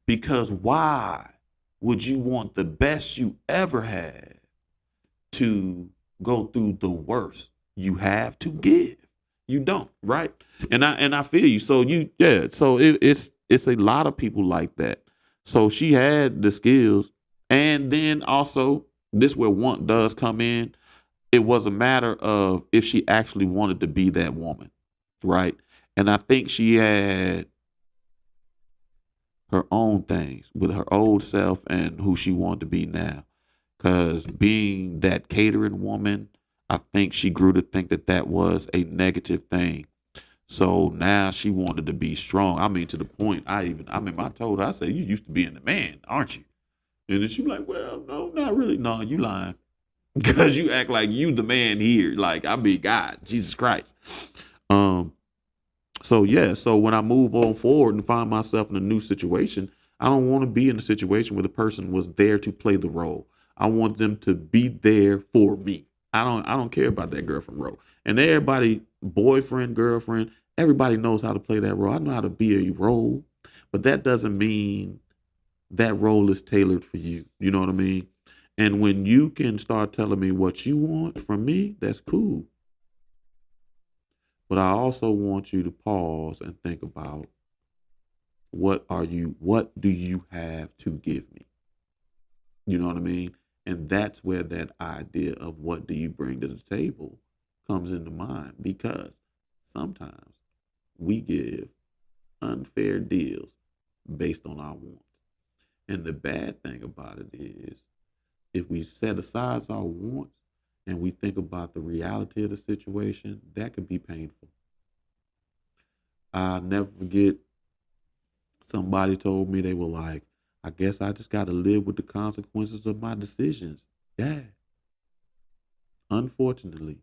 Because why would you want the best you ever had to go through the worst you have to give? You don't, right? And I feel you. So it's a lot of people like that. So she had the skills, and then also this where want does come in. It was a matter of if she actually wanted to be that woman, right? And I think she had her own things with her old self and who she wanted to be now. Because being that catering woman, I think she grew to think that that was a negative thing. So now she wanted to be strong. I mean, to the point I told her, I said, you used to be in the man, aren't you? And then she was like, well, no, not really. No, you lying. Because you act like you the man here. Like, I be God, Jesus Christ. Um, so when I move on forward and find myself in a new situation, I don't want to be in a situation where the person was there to play the role. I want them to be there for me. I don't care about that girlfriend role. And everybody, boyfriend, girlfriend, everybody knows how to play that role. I know how to be a role, but that doesn't mean that role is tailored for you. You know what I mean? And when you can start telling me what you want from me, that's cool. But I also want you to pause and think about what do you have to give me? You know what I mean? And that's where that idea of what do you bring to the table comes into mind, because sometimes we give unfair deals based on our wants. And the bad thing about it is, if we set aside our wants and we think about the reality of the situation, that could be painful. I'll never forget, somebody told me, they were like, I guess I just got to live with the consequences of my decisions. Yeah, unfortunately.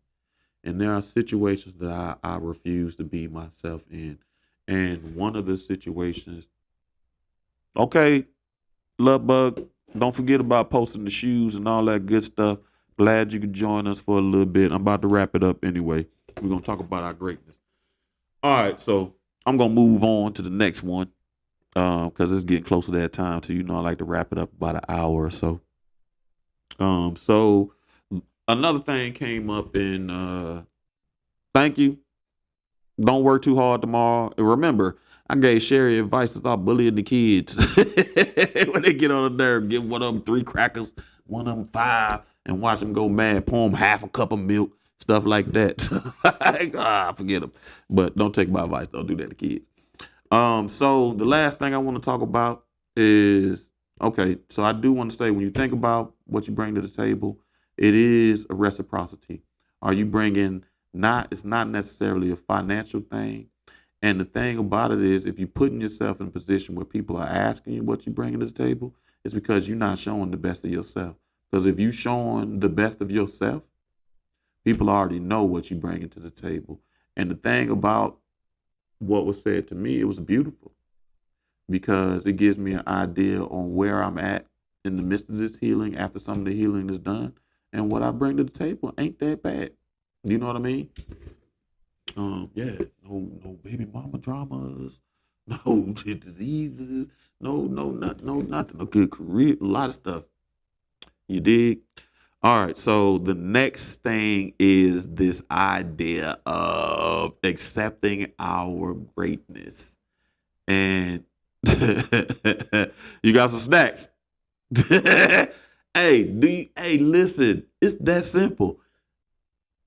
And there are situations that I refuse to be myself in. And one of the situations, okay, Love Bug, don't forget about posting the shoes and all that good stuff. Glad you could join us for a little bit. I'm about to wrap it up anyway. We're going to talk about our greatness. All right, so I'm going to move on to the next one, because it's getting close to that time too. I like to wrap it up about an hour or so. So another thing came up in thank you. Don't work too hard tomorrow. And remember, I gave Sherry advice to stop bullying the kids. When they get on the nerve, give one of them 3 crackers, one of them 5, and watch them go mad. Pour them half a cup of milk, stuff like that. Forget them. But don't take my advice. Don't do that to kids. So the last thing I want to talk about is, okay, so I do want to say, when you think about what you bring to the table, it is a reciprocity. Are you bringing, it's not necessarily a financial thing. And the thing about it is, if you're putting yourself in a position where people are asking you what you bring to the table, it's because you're not showing the best of yourself. Because if you're showing the best of yourself, people already know what you bring to the table. And the thing about what was said to me, it was beautiful, because it gives me an idea on where I'm at in the midst of this healing, after some of the healing is done, and what I bring to the table ain't that bad. You know what I mean? Yeah, no baby mama dramas, no diseases, no nothing, no good career, a lot of stuff. You dig? All right. So the next thing is this idea of accepting our greatness. And you got some snacks. Hey, listen, it's that simple.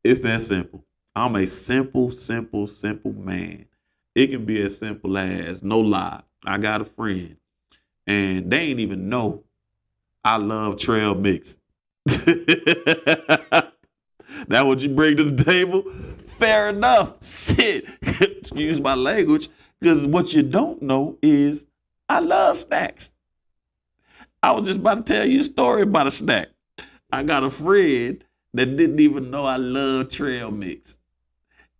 It's that simple. I'm a simple man. It can be as simple as no lie. I got a friend and they ain't even know I love trail mix. That what you bring to the table? Fair enough. Shit. Excuse my language. Because what you don't know is I love snacks. I was just about to tell you a story about a snack. I got a friend that didn't even know I love trail mix.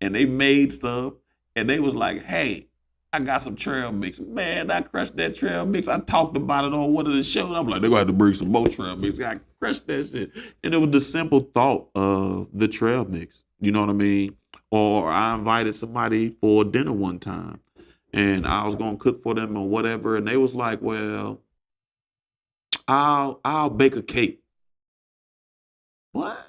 And they made stuff and they was like, hey, I got some trail mix. Man, I crushed that trail mix. I talked about it on one of the shows. I'm like, they're gonna have to bring some more trail mix. I crushed that shit. And it was the simple thought of the trail mix. You know what I mean? Or I invited somebody for dinner one time and I was gonna cook for them or whatever. And they was like, well, I'll bake a cake. What?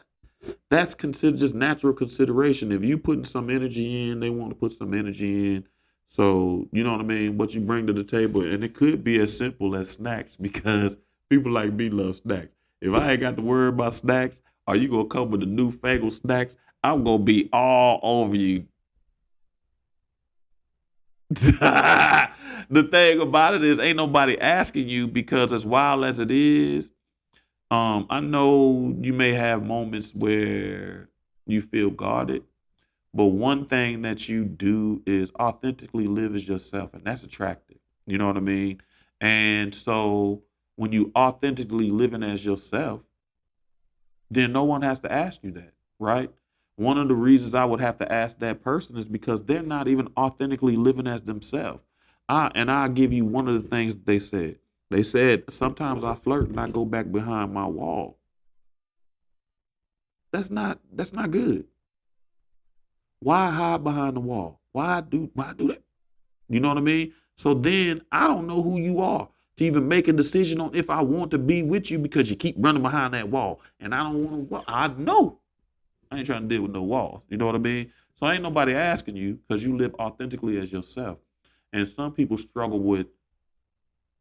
That's considered just natural consideration. If you putting some energy in, they want to put some energy in. So you know what I mean? What you bring to the table, and it could be as simple as snacks because people like me love snacks. If I ain't got to worry about snacks, are you gonna come with the newfangled snacks? I'm gonna be all over you. The thing about it is, ain't nobody asking you because as wild as it is, I know you may have moments where you feel guarded, but one thing that you do is authentically live as yourself, and that's attractive. You know what I mean? And so when you authentically living as yourself, then no one has to ask you that, right? One of the reasons I would have to ask that person is because they're not even authentically living as themselves. I'll give you one of the things that they said. They said sometimes I flirt and I go back behind my wall. That's not good. Why hide behind the wall? Why do that? You know what I mean? So then I don't know who you are to even make a decision on if I want to be with you because you keep running behind that wall. And I don't want to, I know I ain't trying to deal with no walls. You know what I mean? So ain't nobody asking you because you live authentically as yourself. And some people struggle with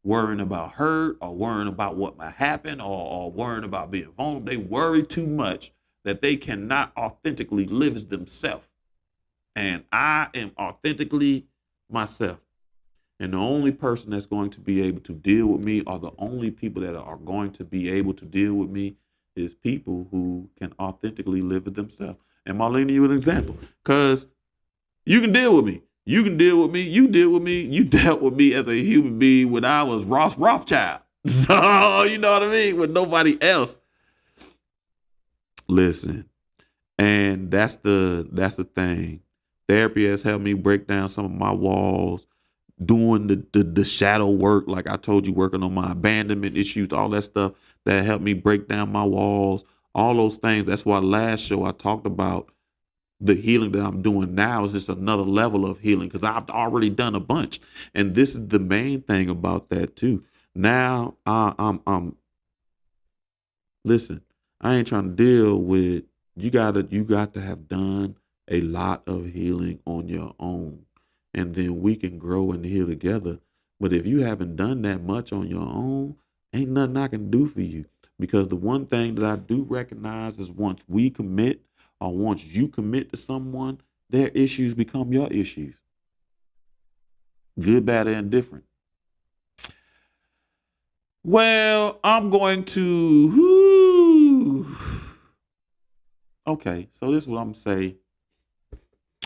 worrying about hurt or worrying about what might happen or worrying about being vulnerable. They worry too much that they cannot authentically live as themselves. And I am authentically myself. And the only person that's going to be able to deal with me, or the only people that are going to be able to deal with me, is people who can authentically live with themselves. And Marlena, you an example, because you can deal with me. You can deal with me. You deal with me. You dealt with me as a human being when I was Ross Rothschild. So you know what I mean? With nobody else. Listen, and that's the thing. Therapy has helped me break down some of my walls, doing the shadow work, like I told you, working on my abandonment issues, all that stuff that helped me break down my walls, all those things. That's why last show I talked about the healing that I'm doing now is just another level of healing because I've already done a bunch. And this is the main thing about that too. Now I'm listen, I ain't trying to deal with you got to have done a lot of healing on your own. And then we can grow and heal together. But if you haven't done that much on your own, ain't nothing I can do for you. Because the one thing that I do recognize is once we commit or once you commit to someone, their issues become your issues. Good, bad, and different. Well, I'm going to. Okay, so this is what I'm gonna say.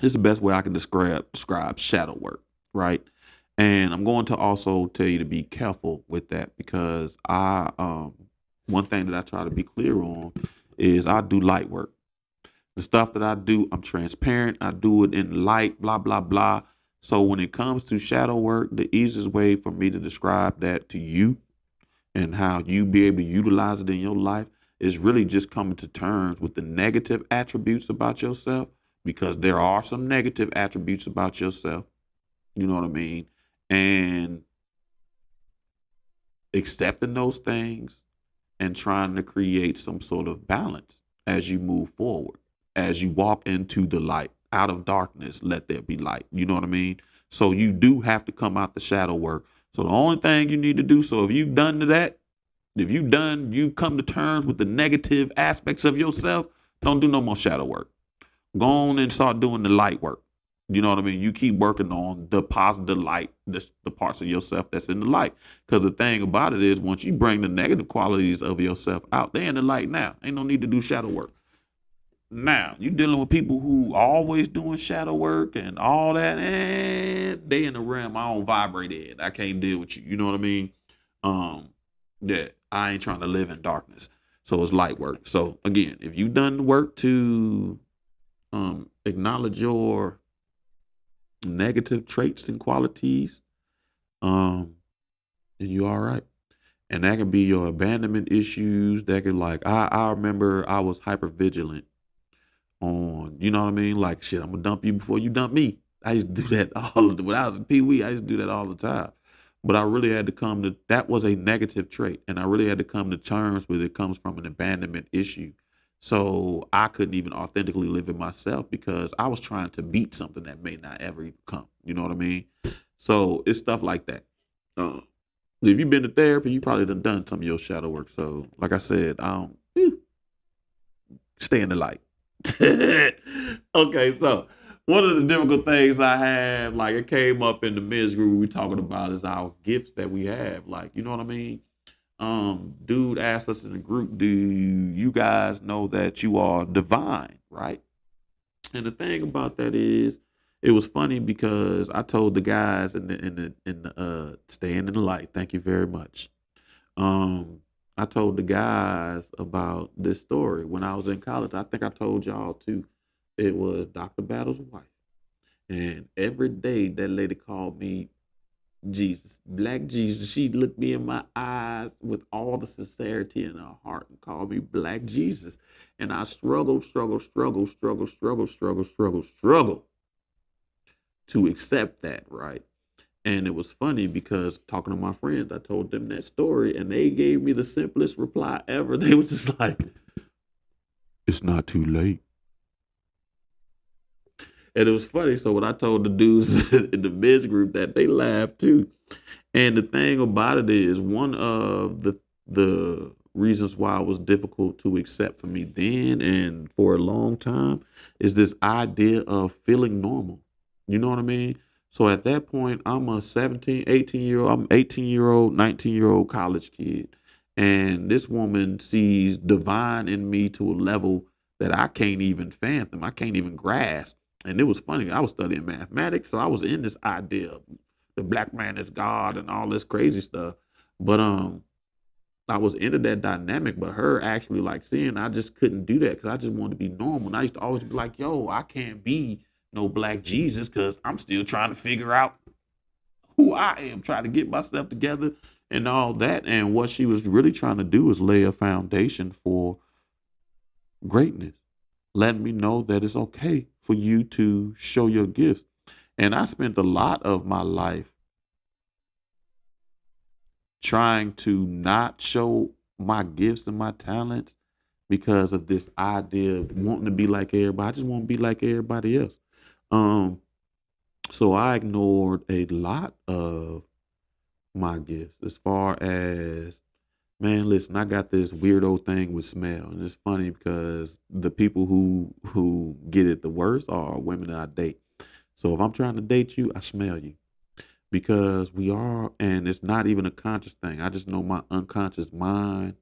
This is the best way I can describe shadow work, right? And I'm going to also tell you to be careful with that because I one thing that I try to be clear on is I do light work. The stuff that I do, I'm transparent. I do it in light, blah, blah, blah. So when it comes to shadow work, the easiest way for me to describe that to you and how you be able to utilize it in your life is really just coming to terms with the negative attributes about yourself because there are some negative attributes about yourself. You know what I mean? And accepting those things and trying to create some sort of balance as you move forward. As you walk into the light, out of darkness, let there be light. You know what I mean? So you do have to come out the shadow work. So the only thing you need to do, so if you've done that, if you come to terms with the negative aspects of yourself, don't do no more shadow work. Go on and start doing the light work. You know what I mean? You keep working on the positive light, the parts of yourself that's in the light. Because the thing about it is, once you bring the negative qualities of yourself out, they're in the light now. Ain't no need to do shadow work. Now, you dealing with people who always doing shadow work and all that, and they in the realm I don't vibrate in. I can't deal with you. You know what I mean? Yeah, I ain't trying to live in darkness. So it's light work. So again, if you done the work to acknowledge your negative traits and qualities, then you all right. And that can be your abandonment issues. That could I remember I was hyper vigilant on, you know what I mean? Like, shit, I'm gonna dump you before you dump me. I used to do that when I was in Pee Wee. I used to do that all the time. But I really had to that was a negative trait. And I really had to come to terms with it comes from an abandonment issue. So I couldn't even authentically live it myself because I was trying to beat something that may not ever even come. You know what I mean? So it's stuff like that. If you've been to therapy, you probably done some of your shadow work. So like I said, stay in the light. Okay, so one of the difficult things I have, like it came up in the men's group we talking about, is our gifts that we have. Like, you know what I mean? Dude asked us in the group, do you guys know that you are divine, right? And the thing about that is, it was funny because I told the guys in the staying in the light. Thank you very much. I told the guys about this story when I was in college. I think I told y'all too. It was Dr. Battle's wife. And every day that lady called me Jesus, Black Jesus. She looked me in my eyes with all the sincerity in her heart and called me Black Jesus. And I struggled to accept that, right? And it was funny because talking to my friends, I told them that story and they gave me the simplest reply ever. They were just like, it's not too late. And it was funny. So when I told the dudes in the men's group that, they laughed too. And the thing about it is, one of the reasons why it was difficult to accept for me then and for a long time is this idea of feeling normal. You know what I mean? So at that point, I'm a 17, 18-year-old, I'm 18-year-old, 19-year-old college kid. And this woman sees divine in me to a level that I can't even fathom. I can't even grasp. And it was funny. I was studying mathematics, so I was in this idea of the black man is God and all this crazy stuff. But I was into that dynamic, but her actually like seeing, I just couldn't do that because I just wanted to be normal. And I used to always be like, yo, I can't be no Black Jesus because I'm still trying to figure out who I am, trying to get myself together and all that. And what she was really trying to do is lay a foundation for greatness, letting me know that it's okay for you to show your gifts. And I spent a lot of my life trying to not show my gifts and my talents because of this idea of wanting to be like everybody. I just want to be like everybody else. So I ignored a lot of my gifts as far as, man, listen, I got this weirdo thing with smell. And it's funny because the people who get it the worst are women that I date. So if I'm trying to date you, I smell you. Because we are, and it's not even a conscious thing. I just know my unconscious mind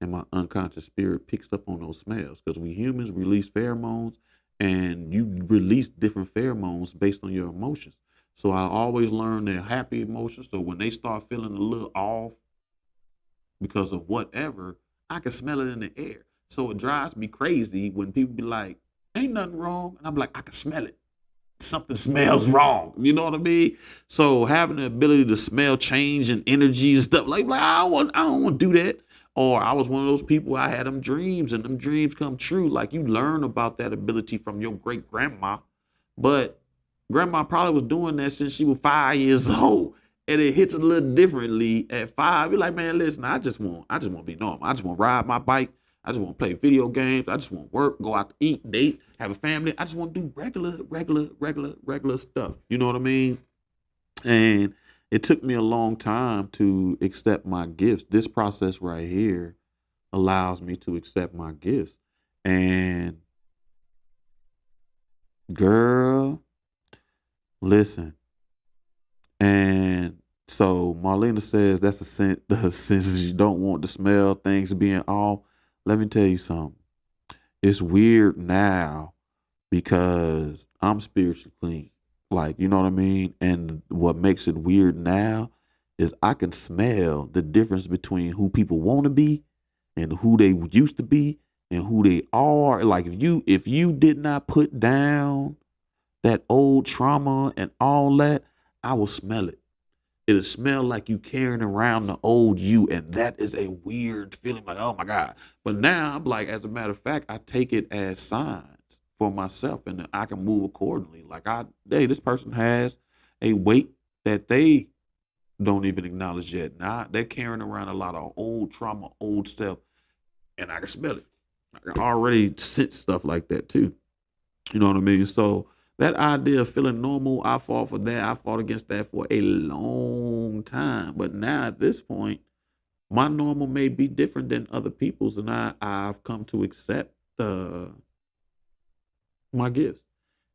and my unconscious spirit picks up on those smells. Because we humans release pheromones, and you release different pheromones based on your emotions. So I always learn their happy emotions. So when they start feeling a little off because of whatever, I can smell it in the air. So it drives me crazy when people be like, ain't nothing wrong. And I'm like, I can smell it. Something smells wrong. You know what I mean? So having the ability to smell change and energy and stuff like I don't want to do that. Or I was one of those people, I had them dreams and them dreams come true. Like you learn about that ability from your great grandma. But grandma probably was doing that since she was 5 years old. and it hits a little differently at 5. You're like, man, listen, I just want to be normal. I just want to ride my bike. I just want to play video games. I just want to work, go out to eat, date, have a family. I just want to do regular stuff. You know what I mean? And it took me a long time to accept my gifts. This process right here allows me to accept my gifts. And girl, listen. And so Marlena says that's the sense you don't want to smell things being off. Let me tell you something. It's weird now because I'm spiritually clean. Like, you know what I mean? And what makes it weird now is I can smell the difference between who people want to be and who they used to be and who they are. Like if you did not put down that old trauma and all that, I will smell it. It'll smell like you carrying around the old you, and that is a weird feeling. Like, oh my God! But now I'm like, as a matter of fact, I take it as signs for myself, and I can move accordingly. Like, hey, this person has a weight that they don't even acknowledge yet. Now they're carrying around a lot of old trauma, old stuff, and I can smell it. I can already sense stuff like that too. You know what I mean? So that idea of feeling normal, I fought for that. I fought against that for a long time. But now at this point, my normal may be different than other people's, and I've come to accept my gifts,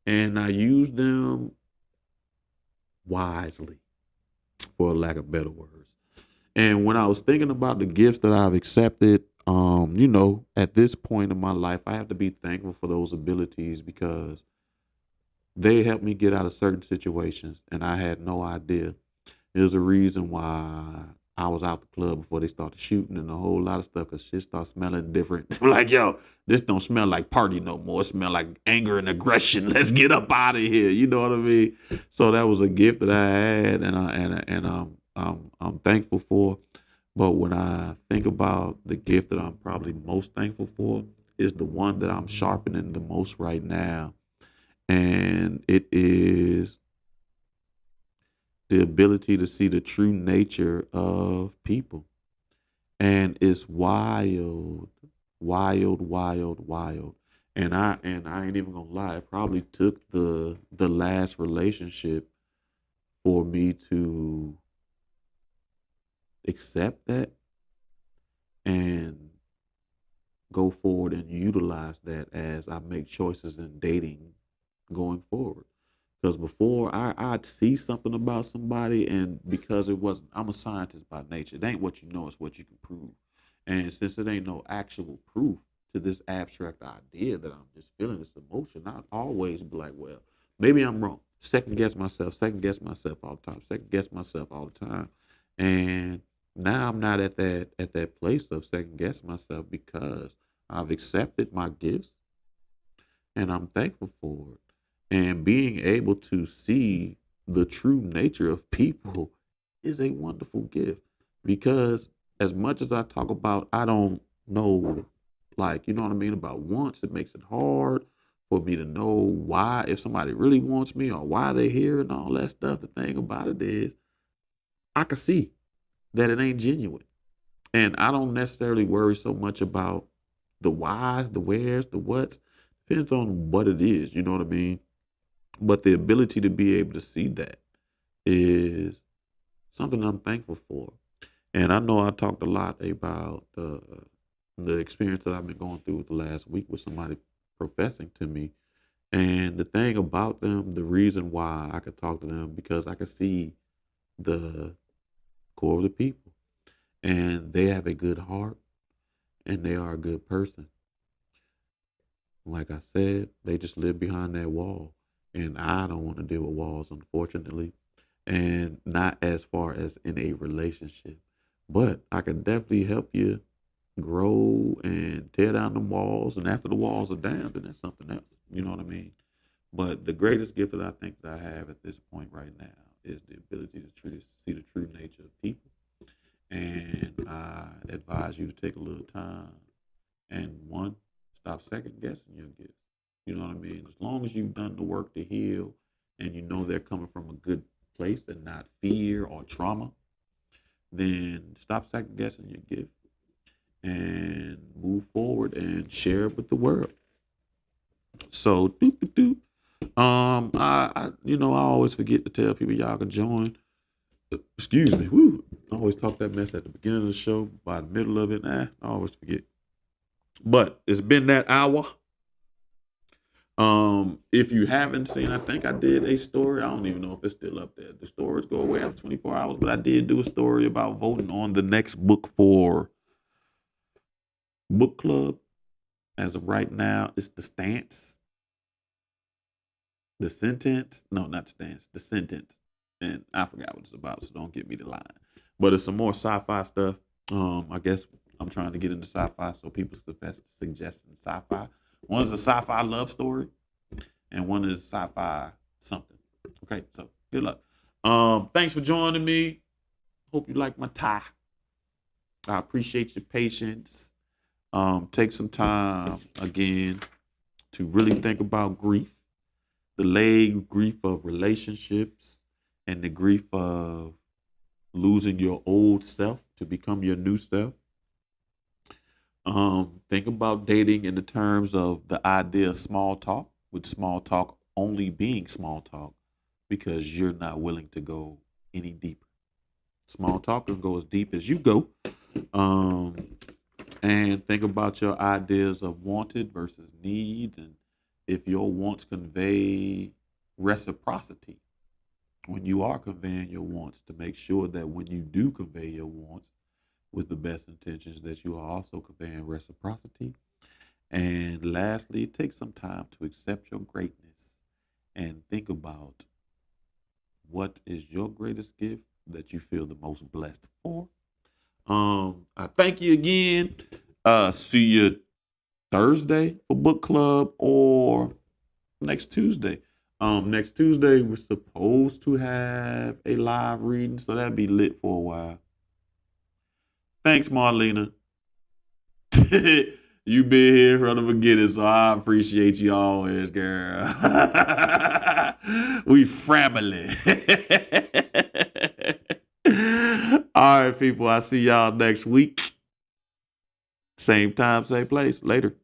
and I use them wisely, for lack of better words. And when I was thinking about the gifts that I've accepted, at this point in my life, I have to be thankful for those abilities because they helped me get out of certain situations, and I had no idea. There's a reason why I was out the club before they started shooting and a whole lot of stuff because shit started smelling different. I'm like, yo, this don't smell like party no more. It smell like anger and aggression. Let's get up out of here. You know what I mean? So that was a gift that I had, and I'm thankful for. But when I think about the gift that I'm probably most thankful for, is the one that I'm sharpening the most right now, and it is the ability to see the true nature of people. And it's wild, wild, wild, wild. And I ain't even gonna lie, it probably took the last relationship for me to accept that and go forward and utilize that as I make choices in dating going forward. Because before I'd see something about somebody, and because it wasn't, I'm a scientist by nature. It ain't what you know, it's what you can prove. And since it ain't no actual proof to this abstract idea that I'm just feeling this emotion, I'd always be like, well, maybe I'm wrong. Second guess myself all the time, second guess myself all the time. And now I'm not at that place of second guessing myself because I've accepted my gifts and I'm thankful for it. And being able to see the true nature of people is a wonderful gift because as much as I talk about, I don't know, like, you know what I mean, about wants, it makes it hard for me to know why, if somebody really wants me or why they're here and all that stuff. The thing about it is, I can see that it ain't genuine. And I don't necessarily worry so much about the whys, the wheres, the whats. Depends on what it is, you know what I mean? But the ability to be able to see that is something I'm thankful for. And I know I talked a lot about the experience that I've been going through the last week with somebody professing to me. And the thing about them, the reason why I could talk to them, because I could see the core of the people. And they have a good heart and they are a good person. Like I said, they just live behind that wall. And I don't want to deal with walls, unfortunately. And not as far as in a relationship. But I can definitely help you grow and tear down the walls. And after the walls are down, then that's something else. You know what I mean? But the greatest gift that I think that I have at this point right now is the ability to see the true nature of people. And I advise you to take a little time and one, stop second guessing your gifts. You know what I mean? As long as you've done the work to heal and you know they're coming from a good place and not fear or trauma, then stop second guessing your gift and move forward and share it with the world. So, doop, doop, doop. I always forget to tell people y'all can join. Excuse me. Woo. I always talk that mess at the beginning of the show. By the middle of it, I always forget. But it's been that hour. If you haven't seen, I think I did a story. I don't even know if it's still up there. The stories go away after 24 hours, but I did do a story about voting on the next book for book club. As of right now, it's The Stance. The Sentence. No, not Stance. The Sentence. And I forgot what it's about, so don't get me the line. But it's some more sci-fi stuff. I guess I'm trying to get into sci-fi, so people suggesting sci-fi. One is a sci-fi love story, and one is sci-fi something. Okay, so good luck. Thanks for joining me. Hope you like my tie. I appreciate your patience. Take some time again to really think about grief, the grief of relationships, and the grief of losing your old self to become your new self. Think about dating in the terms of the idea of small talk, with small talk only being small talk because you're not willing to go any deeper. Small talk can go as deep as you go. And think about your ideas of wanted versus needs, and if your wants convey reciprocity when you are conveying your wants, to make sure that when you do convey your wants with the best intentions, that you are also conveying reciprocity. And lastly, take some time to accept your greatness and think about what is your greatest gift that you feel the most blessed for. I thank you again. See you Thursday for book club or next Tuesday. Next Tuesday we're supposed to have a live reading, so that'll be lit for a while. Thanks, Marlena. You been here from the beginning, so I appreciate you always, girl. We family. All right, people. I see y'all next week. Same time, same place. Later.